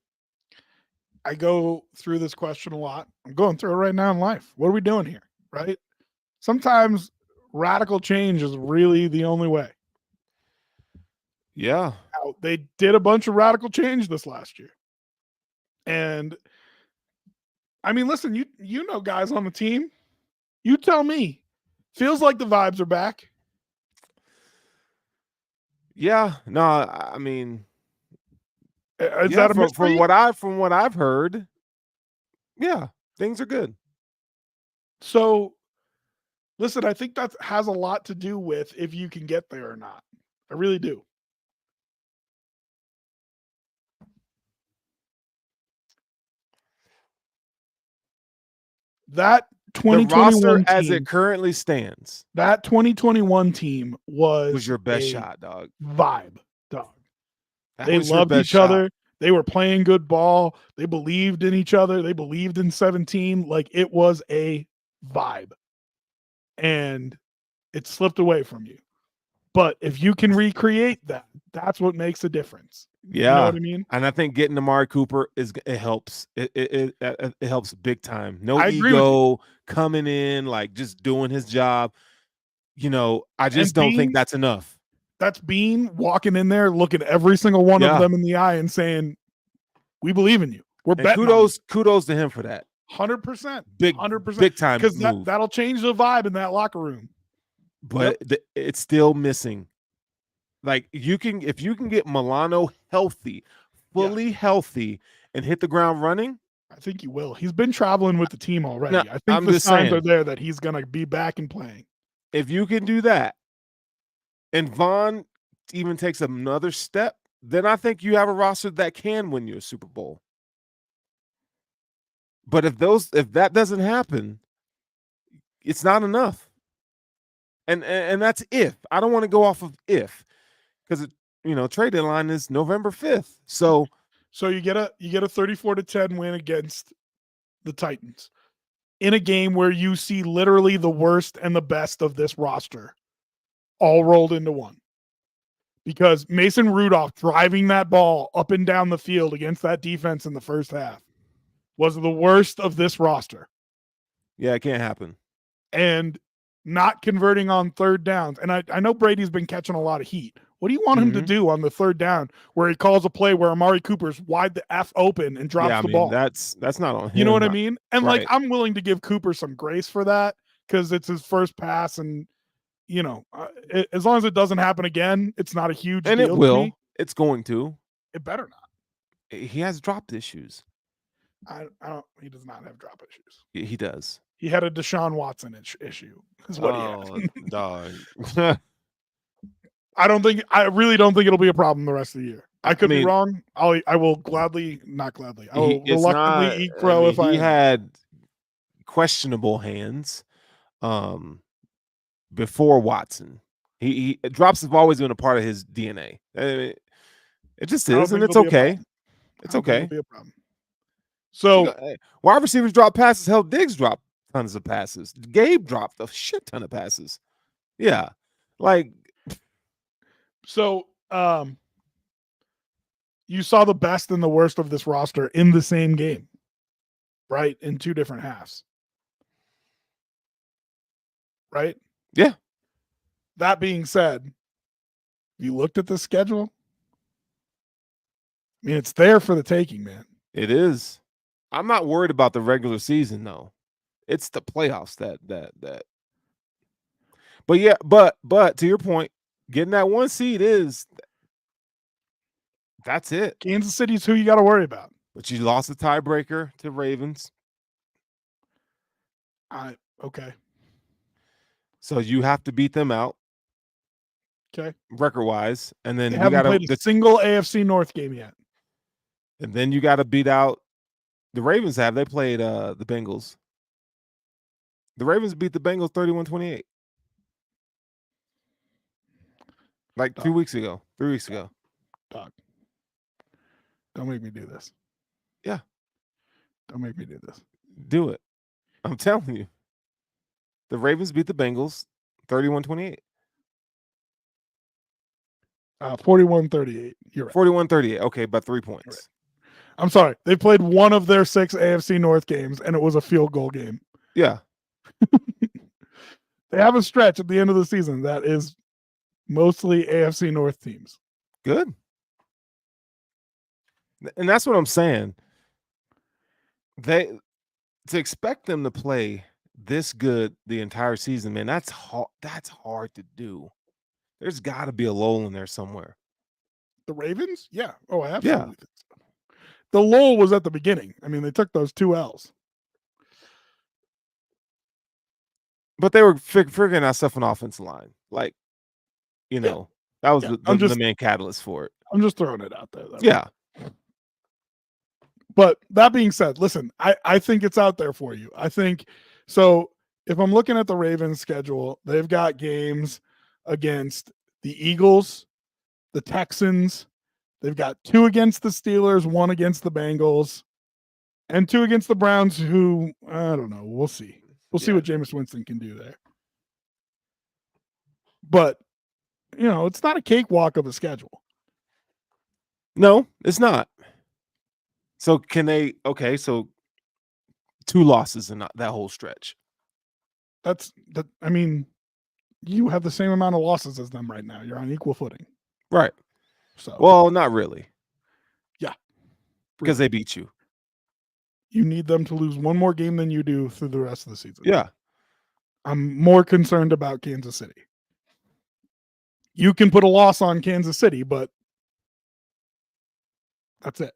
I go through this question a lot. I'm going through it right now in life. What are we doing here? Right? Sometimes radical change is really the only way. Yeah. Now, they did a bunch of radical change this last year. And I mean, listen, you know guys on the team. You tell me. Feels like the vibes are back. Yeah. No, I mean, is that a mystery? From what I've heard, yeah, things are good. So, listen, I think that has a lot to do with if you can get there or not. I really do. That 2021 roster team, as it currently stands, that 2021 team was your best shot, dog. Vibe, dog. They loved each other. They were playing good ball. They believed in each other. They believed in 17. Like it was a vibe. And it slipped away from you. But if you can recreate that, that's what makes a difference. Yeah. You know what I mean? And I think getting Amari Cooper it helps. It helps big time. No I agree ego, coming in, like just doing his job. I just don't think that's enough. That's Bean walking in there, looking every single one of them in the eye and saying, "We believe in you. We're betting." Kudos to him for that. 100%. Big 100%. big time. Because that'll change the vibe in that locker room. But it's still missing. Like if you can get Milano healthy, fully healthy, and hit the ground running, I think he will. He's been traveling with the team already. No, I think the signs are there that he's going to be back and playing. If you can do that, and Vaughn even takes another step, then I think you have a roster that can win you a Super Bowl. But if that doesn't happen, it's not enough. And that's if. I don't want to go off of if, because trade deadline is November 5th. So you get a 34-10 win against the Titans in a game where you see literally the worst and the best of this roster all rolled into one. Because Mason Rudolph driving that ball up and down the field against that defense in the first half was the worst of this roster. Yeah, it can't happen. And not converting on third downs. And I know Brady's been catching a lot of heat. What do you want him to do on the third down where he calls a play where Amari Cooper's wide the F open and drops the ball? That's not on him. You know what I mean? And right. I'm willing to give Cooper some grace for that because it's his first pass and as long as it doesn't happen again, it's not a huge deal. And it will. It's going to. It better not. He has drop issues. I don't. He does not have drop issues. He does. He had a Deshaun Watson issue. Is what he had. Dog. I really don't think it'll be a problem the rest of the year. I could be wrong. I will gladly, not gladly. I will reluctantly eat crow if he had questionable hands. Before Watson, he drops have always been a part of his DNA. I mean, it just is, and it's okay. It's okay. Be a problem. So wide receivers drop passes. Hell, Diggs dropped tons of passes. Gabe dropped a shit ton of passes. Yeah, like so. You saw the best and the worst of this roster in the same game, right? In two different halves, right? Yeah. That being said, you looked at the schedule. I mean, it's there for the taking, man. It is. I'm not worried about the regular season, though. It's the playoffs that. But yeah, but to your point, getting that one seed is That's it. Kansas City's who you got to worry about. But you lost the tiebreaker to Ravens. Okay. So you have to beat them out. Okay. Record-wise. And then They we haven't got played a single AFC North game yet. And then you got to beat out the Ravens. They played the Bengals? The Ravens beat the Bengals 31-28. Like 2 weeks ago, 3 weeks ago. Doc, don't make me do this. Yeah. Don't make me do this. Do it. I'm telling you. The Ravens beat the Bengals 31-28. 41-38. You're right. 41-38. Okay, by 3 points. Right. I'm sorry. They played one of their 6 AFC North games, and it was a field goal game. Yeah. They have a stretch at the end of the season that is mostly AFC North teams. Good. And that's what I'm saying. To expect them to play this good the entire season, man, that's hard to do. There's got to be a lull in there somewhere. The Ravens? Yeah. Oh, I absolutely think so. The lull was at the beginning. I mean, they took those 2 L's. But they were figuring out stuff on the offensive line. Like, that was the main catalyst for it. I'm just throwing it out there, though. Yeah. But that being said, listen, I think it's out there for you. I think so. If I'm looking at the Ravens schedule, they've got games against the Eagles, the Texans. They've got 2 against the Steelers, 1 against the Bengals, and 2 against the Browns, who, I don't know. We'll see. We'll see what Jameis Winston can do there. But, it's not a cakewalk of a schedule. No, it's not. So can they – okay, so 2 losses in that whole stretch. I mean, you have the same amount of losses as them right now. You're on equal footing. Right. So, well, not really. Yeah. Because they beat you. You need them to lose one more game than you do through the rest of the season. Yeah. I'm more concerned about Kansas City. You can put a loss on Kansas City, but that's it.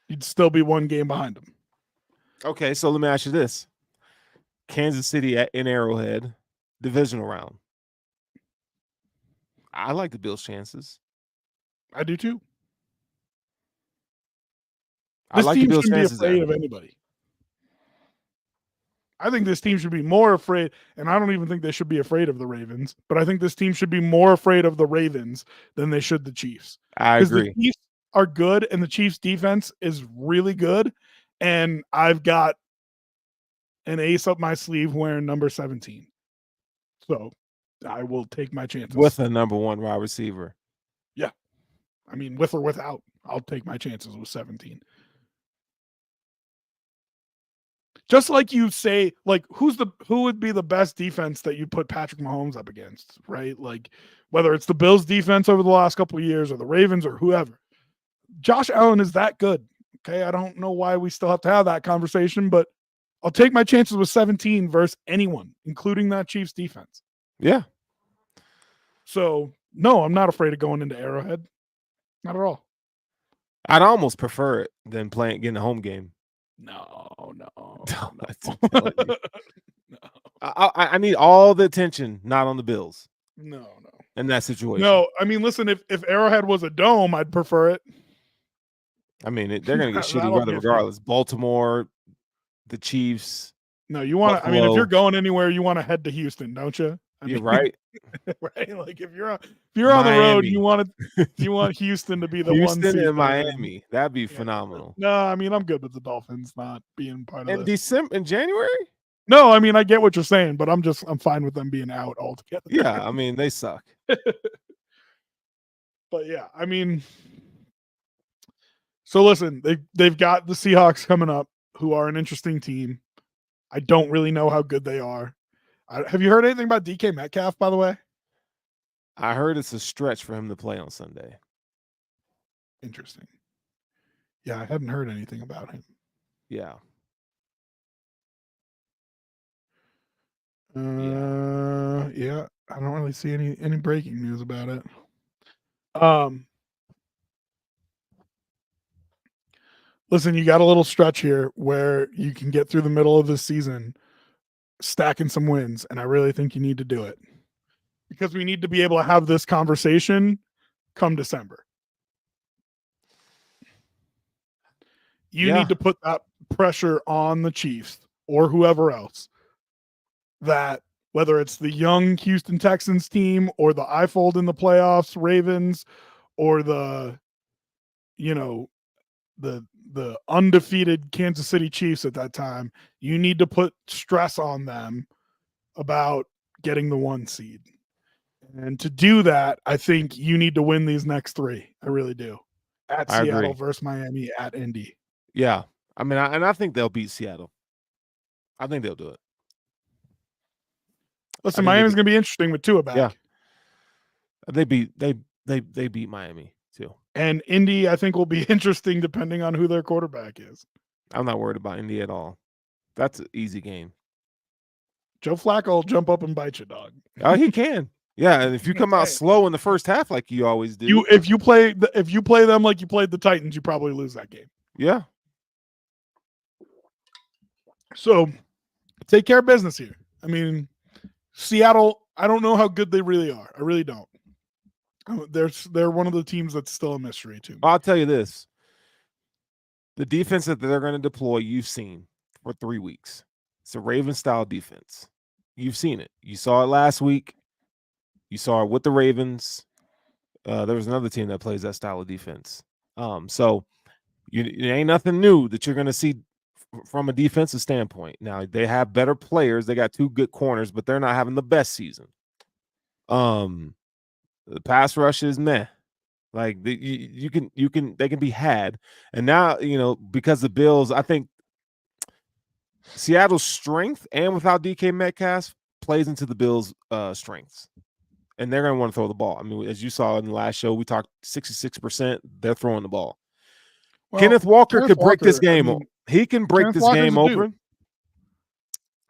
You'd still be 1 game behind them. Okay, so let me ask you this. Kansas City in Arrowhead, divisional round. I like the Bills' chances. I do too. I like the Bills' chances. This team shouldn't be afraid of anybody. I think this team should be more afraid, and I don't even think they should be afraid of the Ravens, but I think this team should be more afraid of the Ravens than they should the Chiefs. I agree. The Chiefs are good, and the Chiefs' defense is really good, and I've got an ace up my sleeve wearing number 17. So I will take my chances. With a number 1 wide receiver. Yeah. I mean, with or without, I'll take my chances with 17. Just like you say, like, who would be the best defense that you put Patrick Mahomes up against, right? Like, whether it's the Bills defense over the last couple of years or the Ravens or whoever. Josh Allen is that good. Okay. I don't know why we still have to have that conversation, but I'll take my chances with 17 versus anyone, including that Chiefs defense. Yeah. So, no, I'm not afraid of going into Arrowhead. Not at all. I'd almost prefer it than getting a home game. No. I need all the attention, not on the Bills. No. In that situation. No, I mean, listen, if Arrowhead was a dome, I'd prefer it. I mean, they're going to get shitty weather regardless. Baltimore, the Chiefs. No, you want to. I mean, if you're going anywhere, you want to head to Houston, don't you? You're right. Right. Like if you're on the road, you want Houston to be the Houston 1 seed. And Miami. That'd be phenomenal. No, I mean, I'm good with the Dolphins not being part of this. In January? No, I mean, I get what you're saying, but I'm fine with them being out altogether. Yeah, I mean, they suck. But yeah, I mean, so listen, they've got the Seahawks coming up, who are an interesting team. I don't really know how good they are. Have you heard anything about DK Metcalf, by the way? I heard it's a stretch for him to play on Sunday. Interesting. Yeah, I hadn't heard anything about him. Yeah. Yeah, I don't really see any breaking news about it. Listen, you got a little stretch here where you can get through the middle of the season stacking some wins, and I really think you need to do it because we need to be able to have this conversation come December. You need to put that pressure on the Chiefs or whoever else that whether it's the young Houston Texans team or the iFold in the playoffs Ravens or the undefeated Kansas City Chiefs at that time, you need to put stress on them about getting the 1 seed. And to do that, I think you need to win these next 3. I really do. At Seattle versus Miami, at Indy. Yeah. I mean, I think they'll beat Seattle. I think they'll do it. Listen, Miami's going to be interesting with Tua back. Yeah. They beat Miami too. And Indy, I think, will be interesting depending on who their quarterback is. I'm not worried about Indy at all. That's an easy game. Joe Flacco will jump up and bite you, dog. Oh, he can. Yeah, and if you come out slow in the first half like you always do. If you play them like you played the Titans, you probably lose that game. Yeah. So take care of business here. I mean, Seattle, I don't know how good they really are. I really don't. They're one of the teams that's still a mystery to me. I'll tell you this. The defense that they're going to deploy, you've seen for 3 weeks. It's a Raven-style defense. You've seen it. You saw it last week. You saw it with the Ravens. There was another team that plays that style of defense. So it ain't nothing new that you're going to see from a defensive standpoint. Now, they have better players. They got 2 good corners, but they're not having the best season. The pass rush is meh. Like they can be had. And now, because the Bills, I think Seattle's strength and without DK Metcalf plays into the Bills' strengths. And they're going to want to throw the ball. I mean, as you saw in the last show, we talked 66%. They're throwing the ball. Well, Kenneth Walker could break this game. He can break this game open.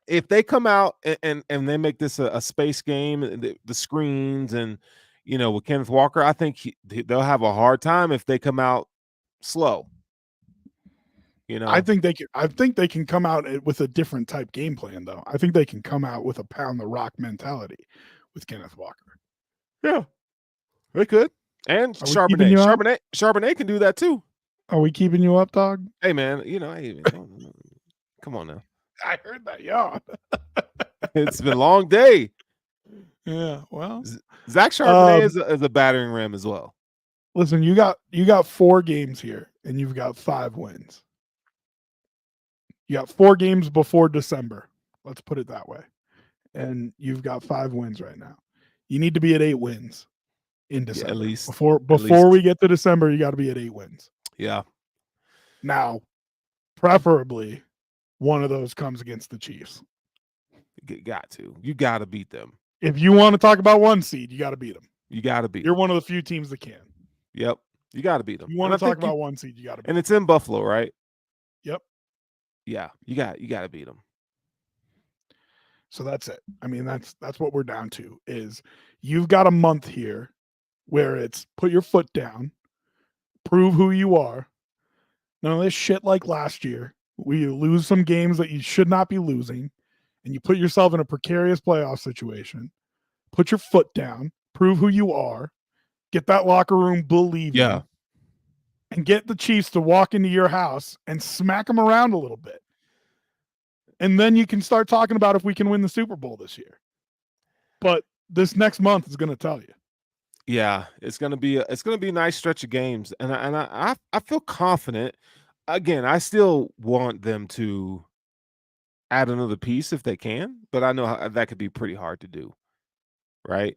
If they come out and they make this a space game, the screens and, with Kenneth Walker, I think they'll have a hard time if they come out slow. I think they can come out with a different type game plan, though. I think they can come out with a pound the rock mentality with Kenneth Walker. Yeah, they could. And Charbonnet can do that too. Are we keeping you up, dog? Hey, man, come on now. I heard that yawn. It's been a long day. Yeah, well, Zach Charbonnet is a battering ram as well. Listen, you got 4 games here, and you've got 5 wins. You got 4 games before December. Let's put it that way. And you've got 5 wins right now. You need to be at 8 wins in December. Yeah, at least before we get to December, you got to be at 8 wins. Yeah. Now, preferably, one of those comes against the Chiefs. You got to beat them. If you want to talk about 1 seed, you got to beat them. You got to beat. You're one of the few teams that can. Yep. You got to beat them. You want to talk about 1 seed, you got to beat. And it's in Buffalo, right? Yep. Yeah, you got to beat them. So that's it. I mean, that's what we're down to is you've got a month here where it's put your foot down, prove who you are. None of this shit like last year. We lose some games that you should not be losing, and you put yourself in a precarious playoff situation. Put your foot down, prove who you are, get that locker room believing, and get the Chiefs to walk into your house and smack them around a little bit. And then you can start talking about if we can win the Super Bowl this year. But this next month is going to tell you. Yeah, it's going to be a nice stretch of games, and I feel confident. Again, I still want them to add another piece if they can, but I know that could be pretty hard to do, right?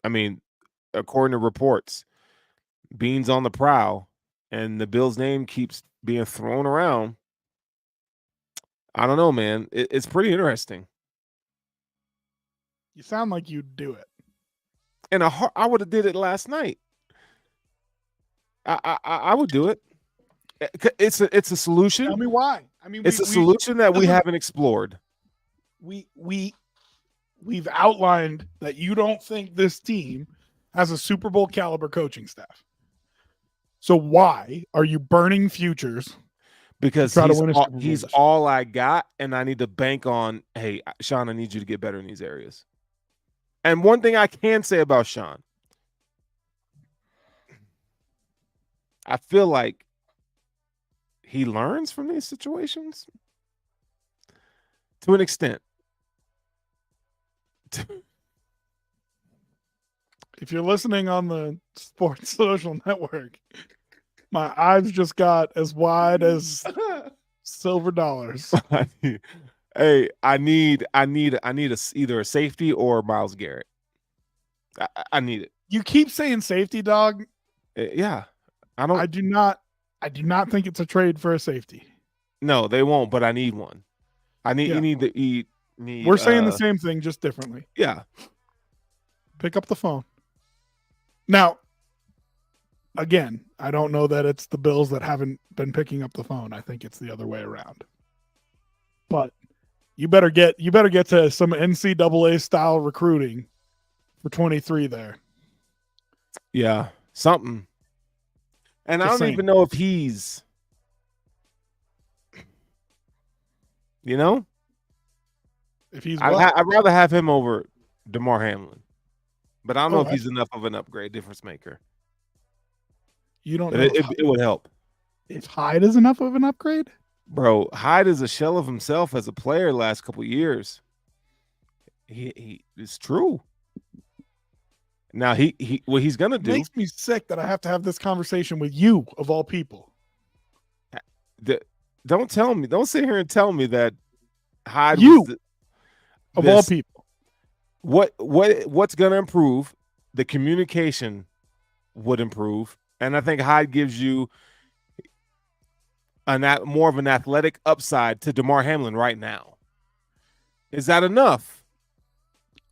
I mean, according to reports, Bean's on the prowl, and the Bills' name keeps being thrown around. I don't know, man. It's pretty interesting. You sound like you'd do it. And I would have did it last night. I would do it. It's a solution. Tell me why. I mean, it's a solution that we haven't explored. We've outlined that you don't think this team has a Super Bowl caliber coaching staff. So why are you burning futures? Because Try to win a Super Bowl he's this year. all I got, and I need to bank on, hey, Sean, I need you to get better in these areas. And one thing I can say about Sean, I feel like he learns from these situations to an extent. If you're listening on the Sports Social Network, my eyes just got as wide as silver dollars. Hey, I need either a safety or Myles Garrett. I need it. You keep saying safety, dog. Yeah, I do not think it's a trade for a safety. No, they won't. But I need one. Yeah. You need to eat. We're saying the same thing, just differently. Yeah. Pick up the phone. Now, again, I don't know that it's the Bills that haven't been picking up the phone. I think it's the other way around. But you better get to some NCAA style recruiting for 23 there. Yeah, something. And Just I don't saying. even know if he's, if he's I'd rather have him over DeMar Hamlin. But I don't know if Oh, he's enough of an upgrade, difference maker. You don't But know it would help. if Hyde is enough of an upgrade? Bro, Hyde is a shell of himself as a player last couple of years. He it's true. Now what he's gonna do Makes me sick that I have to have this conversation with you of all people. Don't sit here and tell me that Hyde of all people. What's gonna improve? The communication would improve. And I think Hyde gives you more of an athletic upside to DeMar Hamlin right now. Is that enough?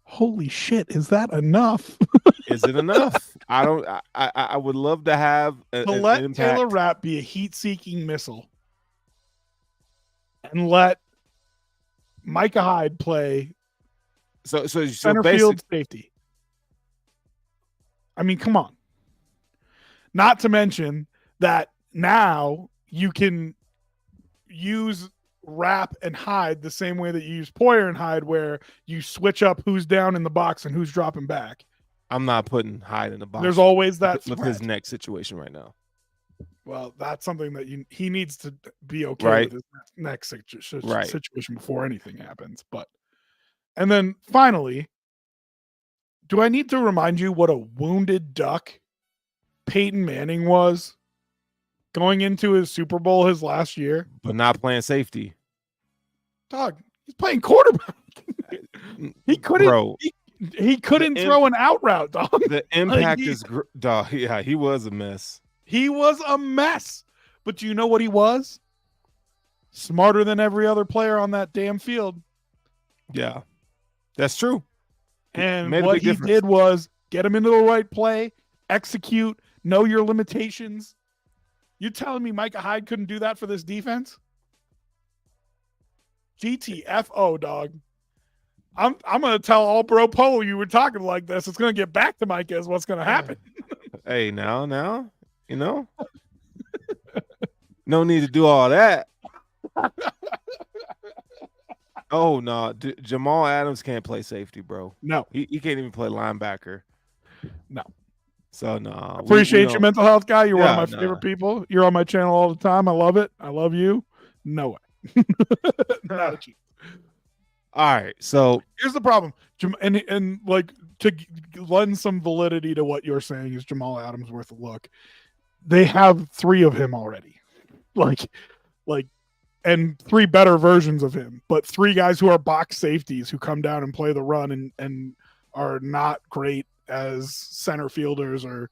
Holy shit, is that enough? Is it enough? I would love to have let Taylor Rapp be a heat-seeking missile and let Micah Hyde play center field safety. I mean, come on. Not to mention that now you can use Rapp and Hyde the same way that you use Poyer and Hyde, where you switch up who's down in the box and who's dropping back. I'm not putting Hyde in the box. There's always that with his neck situation right now. Well, that's something that he needs to be okay with his next situation before anything happens. And then finally, do I need to remind you what a wounded duck Peyton Manning was going into his Super Bowl his last year? But not playing safety. Dog, he's playing quarterback. He couldn't. Bro, he couldn't throw an out route, dog. The impact is, dog. Yeah, he was a mess. He was a mess. But you know what he was? Smarter than every other player on that damn field. Yeah, that's true. And what he did was get him into the right play, execute, know your limitations. You telling me Micah Hyde couldn't do that for this defense? GTFO, dog. I'm gonna tell all bro Polo you were talking like this. It's gonna get back to Micah is what's gonna happen. Hey, now, no need to do all that. Oh no, Jamal Adams can't play safety, bro. No, he can't even play linebacker. No. So no. Appreciate you, mental health guy. You're one of my favorite people. You're on my channel all the time. I love it. I love you. No way. Not a chance. All right. So here's the problem. And like to lend some validity to what you're saying is Jamal Adams worth a look. They have 3 of him already. Like and 3 better versions of him, but 3 guys who are box safeties who come down and play the run and are not great as center fielders or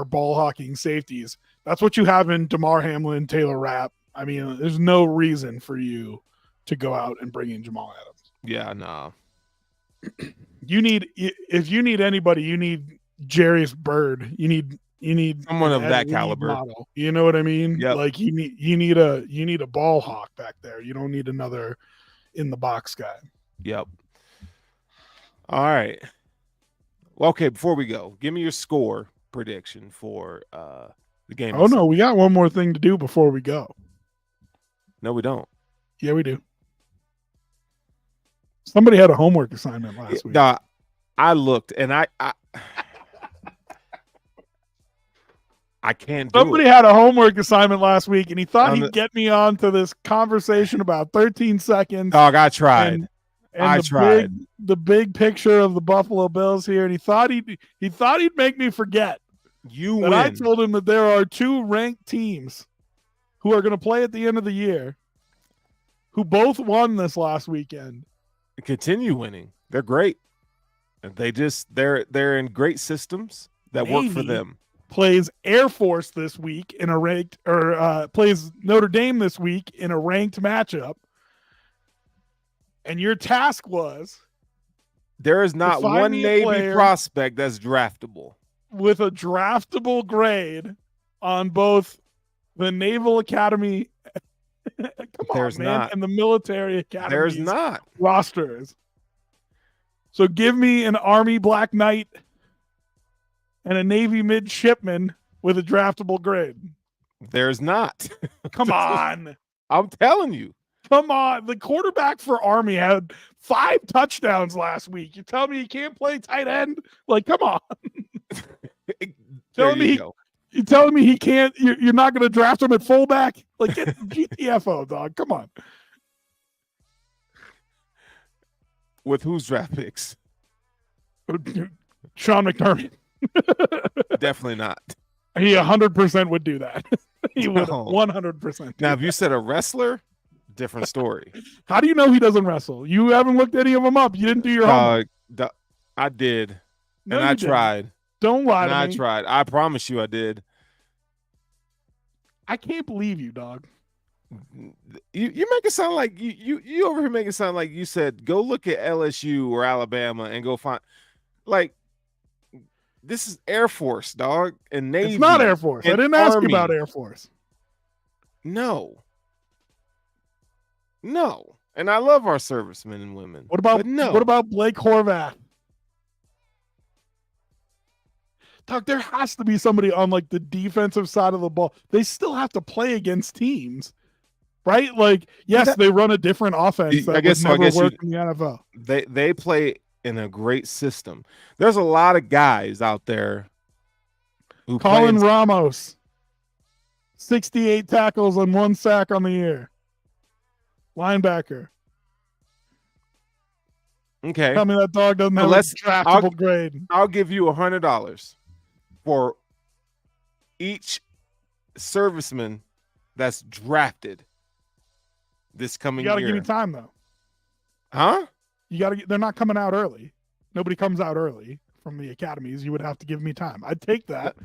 ball hawking safeties. That's what you have in DeMar Hamlin, Taylor Rapp. I mean, there's no reason for you to go out and bring in Jamal Adams. Yeah, no. If you need anybody, you need Jarius Byrd. You need someone of that caliber. Model. You know what I mean? Yep. Like you need a ball hawk back there. You don't need another in the box guy. Yep. All right. Well, okay, before we go, give me your score prediction for The game. Oh no, we got one more thing to do before we go. No, we don't. Yeah, we do. Somebody had a homework assignment last week. Nah, I looked and I can't do Somebody it. had a homework assignment last week, and he thought On he'd the- get me on to this conversation about 13 seconds. Dog, I tried. And I tried. The big picture of the Buffalo Bills here, and he thought he'd make me forget. You But win. I told him that there are two ranked teams who are going to play at the end of the year, who both won this last weekend. Continue winning. They're great. And they're in great systems that work for Navy them. Plays Air Force this week in a ranked, or plays Notre Dame this week in a ranked matchup. And your task was, There is not find one me a Navy player prospect that's draftable. with a draftable grade on both the Naval Academy There's not. and the Military Academy There's not. rosters. So give me an Army Black Knight and a Navy midshipman with a draftable grade. There's not. Come on. I'm telling you. Come on. The quarterback for Army had 5 touchdowns last week. You tell me he can't play tight end? Like, come on. There Telling me you he- go. You telling me he can't? You're not going to draft him at fullback? Like, get GTFO, dog. Come on. With whose draft picks? Sean McDermott. Definitely not. He 100% would do that. He would No. 100%. do Now, if you that. said a wrestler, different story. How do you know he doesn't wrestle? You haven't looked any of them up. You didn't do your homework. I did, No, and you I didn't. tried. Don't lie And to I me. tried. I promise you, I did. I can't believe you, dog. You make it sound like you over here make it sound like you said go look at LSU or Alabama and go find like this is Air Force, dog, and Navy. It's not Air Force. I and didn't ask you Army. about Air Force. No, and I love our servicemen and women. What about But no? What about Blake Horvath? Doc, there has to be somebody on like the defensive side of the ball. They still have to play against teams, right? Like, yes, they run a different offense that I guess would never you- work in the NFL. They play in a great system. There's a lot of guys out there who play Colin in- Ramos, 68 tackles and 1 sack on the year. Linebacker. Okay, Tell me that dog doesn't So have a let's- draftable grade. I'll give you $100 for each serviceman that's drafted this You coming got to year. give me time though. Huh? You got to. They're not coming out early. Nobody comes out early from the academies. You would have to give me time. I'd take that,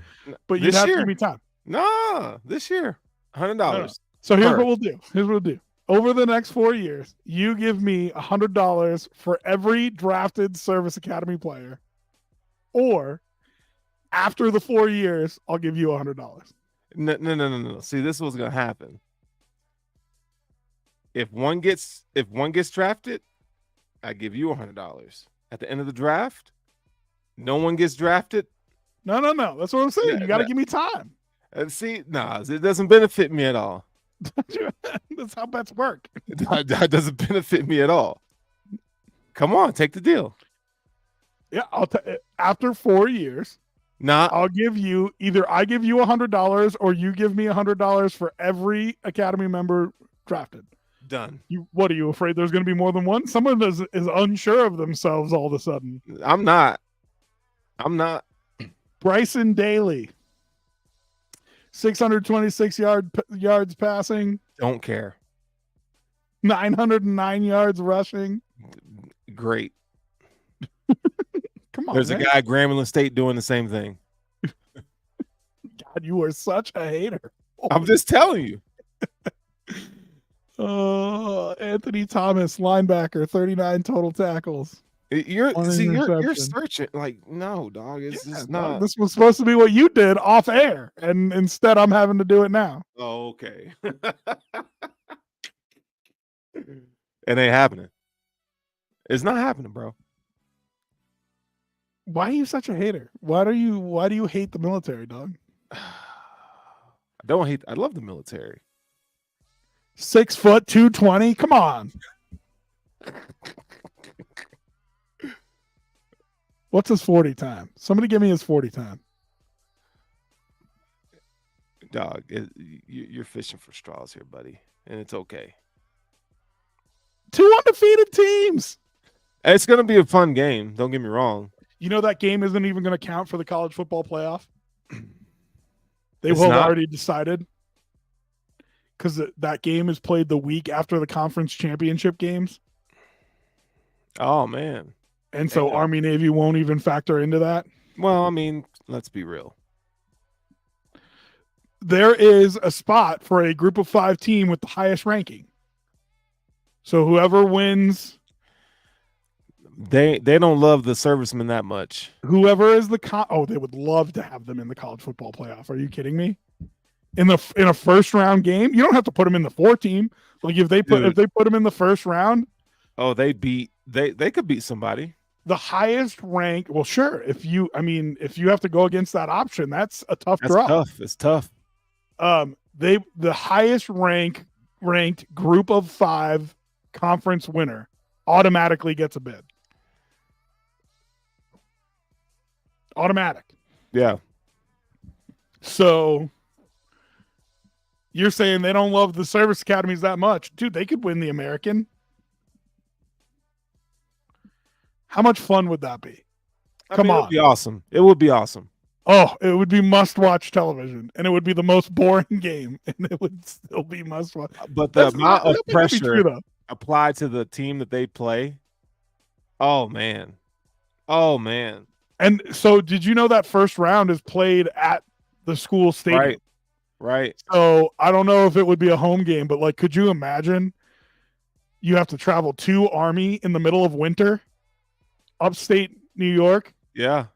but you'd This have to year? give me time. Nah, this year. $100. So here's Sure. what we'll do. Over the next 4 years, you give me $100 for every drafted service academy player, or after the 4 years, I'll give you $100. No. See, this is what's gonna happen. If one gets drafted, I give you $100. At the end of the draft, no one gets drafted. No. That's what I'm saying. Yeah, You got to that- give me time. And see, it doesn't benefit me at all. That's how bets work. That doesn't benefit me at all. Come on, take the deal. Yeah, after 4 years, Nah, I'll give you I give you $100 or you give me $100 for every academy member drafted. done. What are you afraid there's going to be more than one? Someone is unsure of themselves all of a sudden. I'm not. Bryson Daly, 626 yards passing, Don't care. 909 yards rushing. Great. Come on, There's man. a guy at Grambling State doing the same thing. God, you are such a hater. I'm just telling you. Anthony Thomas, linebacker, 39 total tackles. You're One you're interception. searching like no dog. It's Yeah, just dog, not. This was supposed to be what you did off air, and instead I'm having to do it now. Oh, okay. It ain't happening. It's not happening, bro. Why are you such a hater? Why do you hate the military, dog? I don't hate. I love the military. 6 foot 220. Come on. What's his 40 time? Somebody give me his 40 time. Dog, you're fishing for straws here, buddy, and it's okay. 2 undefeated teams. It's going to be a fun game. Don't get me wrong. You know that game isn't even going to count for the college football playoff. They It's will have not? already decided because that game is played the week after the conference championship games, Oh man. and so Yeah. Army Navy won't even factor into that. Well, I mean, let's be real. There is a spot for a group of 5 team with the highest ranking. So whoever wins, They don't love the servicemen that much. whoever is they would love to have them in the college football playoff. Are you kidding me? In a first round game, you don't have to put them in the 4 team. Like if they put them in the first round, Oh, they could beat somebody. the highest rank. Well, sure. If you have to go against that option, that's a tough That's draw. tough. It's tough. The highest ranked group of 5 conference winner automatically gets a bid. Automatic. Yeah. So you're saying they don't love the service academies that much. Dude, they could win the American. How much fun would that be? Come It on. would be awesome. It would be awesome. Oh, it would be must-watch television, and it would be the most boring game, and it would still be must-watch. But the amount of that might not be pressure true, though. applied to the team that they play. Oh man. Oh man. And so, did you know that first round is played at the school stadium? Right. So I don't know if it would be a home game, but like, could you imagine you have to travel to Army in the middle of winter, upstate New York, Yeah.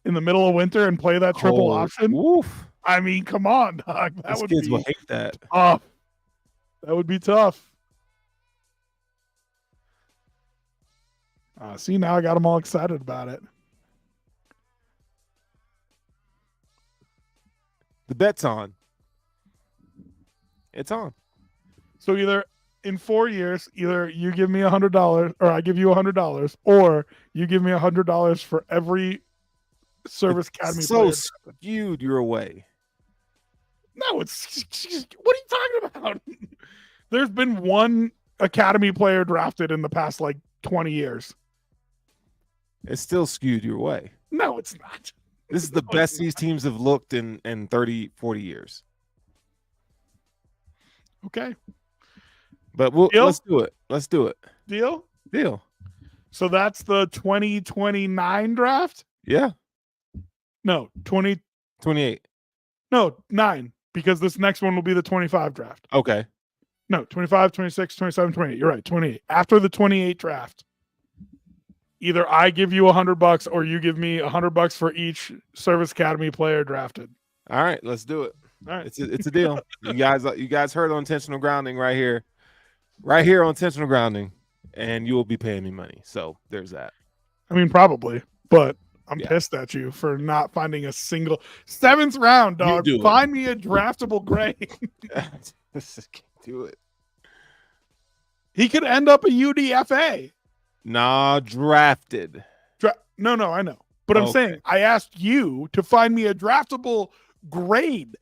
in the middle of winter and play that triple Cold. option? Woof. I mean, come on, dog. That These would kids be will hate that. tough. That would be tough. See, now I got them all excited about it. The bet's on. It's on. So either in 4 years, either you give me $100 or I give you $100, or you give me $100 for every service academy So player. skewed your way. No, it's what are you talking about? There's been one academy player drafted in the past like 20 years. It's still skewed your way. No, it's not. This is the best these teams have looked in 30, 40 years. Okay. But Deal? let's do it. Let's do it. Deal? Deal. So that's the 2029 draft? Yeah. No, 28. no, 9, because this next one will be the 25 draft. Okay. No, 25, 26, 27, 28. You're right, 28. After the 28 draft, either I give you $100 or you give me $100 for each service academy player drafted. All right. Let's do it. All right. It's a deal. You guys heard on intentional grounding right here. Right here on intentional grounding. And you will be paying me money. So there's that. I mean, probably, but I'm Yeah. pissed at you for not finding a single 7th round, dog. do it. Find me a draftable grade. Can't do it. He could end up a UDFA. Nah, drafted. No, I know. But I'm Okay. saying I asked you to find me a draftable grade,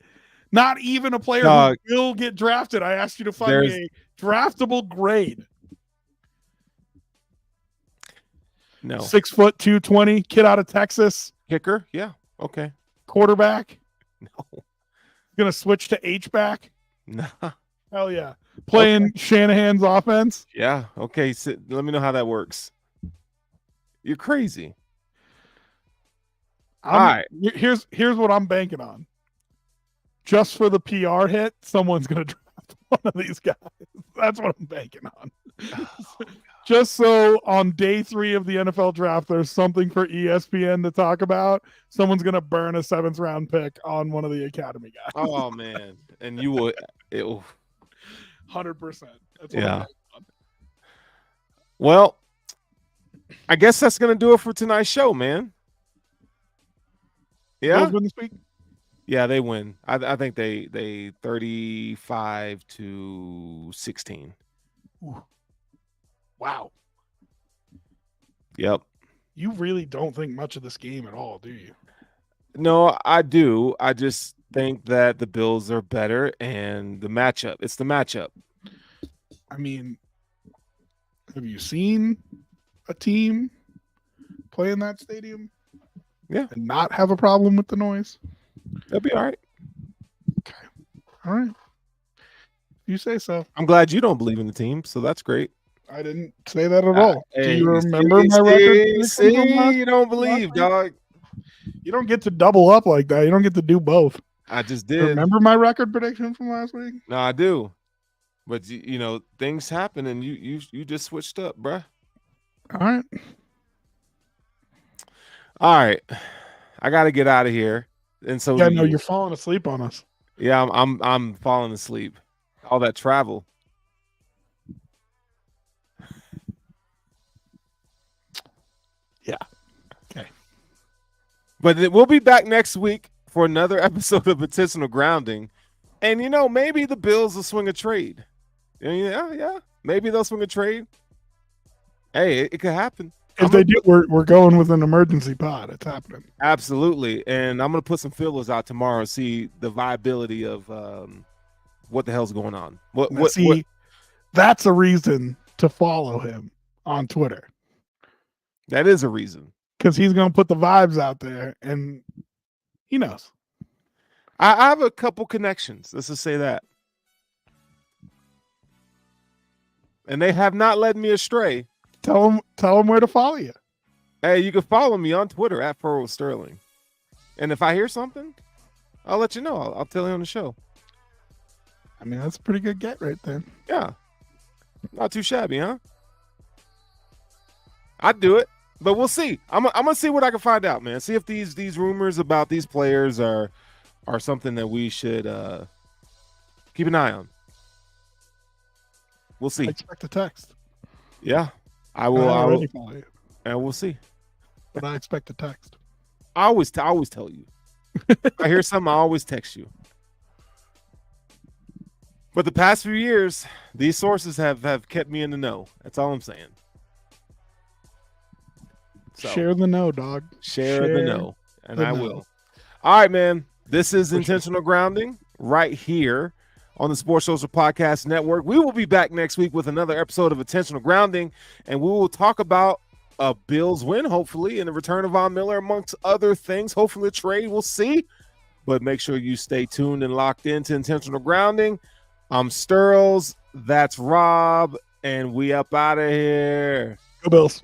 not even a player Dog, who will get drafted. I asked you to find me a draftable grade. No. 6 foot 220, kid out of Texas, Kicker? Yeah. Okay. quarterback. No. Gonna switch to H-back. Nah. Hell yeah. Playing Shanahan's offense. Yeah. Okay. Let me know how that works. You're crazy. All right. Here's what I'm banking on. Just for the PR hit, someone's gonna draft one of these guys. That's what I'm banking on. Just so on day 3 of the NFL draft, there's something for ESPN to talk about. Someone's gonna burn a 7th round pick on one of the academy guys. Oh man. And you will. It will. 100%. That's what Yeah. I'm banking on. Well, I guess that's gonna do it for tonight's show, man. Yeah. Bill's win this week? Yeah, they win. I think they 35-16. Ooh. Wow. Yep. You really don't think much of this game at all, do you? No, I do. I just think that the Bills are better, and the matchup. It's the matchup. I mean, have you seen a team play in that stadium? Yeah. And not have a problem with the noise? They'll be all right. All right. You say so. I'm glad you don't believe in the team, so that's great. I didn't say that at all. Do Hey, you remember my record? You don't believe, dog. You don't get to double up like that. You don't get to do both. I just did. Remember my record prediction from last week? No, I do. But you know, things happen, and you just switched up, bruh. All right. All right. I got to get out of here. And so yeah, no, you're falling asleep on us. Yeah, I'm falling asleep. All that travel. Yeah. Okay. But we'll be back next week for another episode of Intentional Grounding. And, you know, maybe the Bills will swing a trade. Yeah. Maybe they'll swing a trade. Hey, it could happen. If they do, we're going with an emergency pod. It's happening. Absolutely. And I'm going to put some fillers out tomorrow and see the viability of what the hell's going on. That's a reason to follow him on Twitter. That is a reason. Because he's going to put the vibes out there, and he knows. I have a couple connections. Let's just say that. And they have not led me astray. Tell him where to follow you. Hey, you can follow me on Twitter at Furrow Sterling. And if I hear something, I'll let you know. I'll tell you on the show. I mean, that's a pretty good get right there. Yeah. Not too shabby, huh? I'd do it. But we'll see. I'm gonna see what I can find out, man. See if these rumors about these players are something that we should keep an eye on. We'll see. I expect a text. Yeah, I will. I already follow you, and we'll see. But I expect a text. I always tell you. I hear something, I always text you. But the past few years, these sources have kept me in the know. That's all I'm saying. So, share the know, dog. Share the know. And I will. All right, man. This is Intentional Grounding right here on the Sports Social Podcast Network. We will be back next week with another episode of Intentional Grounding, and we will talk about a Bills win, hopefully, and the return of Von Miller, amongst other things. Hopefully, a trade. We'll see. But make sure you stay tuned and locked into Intentional Grounding. I'm Sterls. That's Rob. And we up out of here. Go Bills.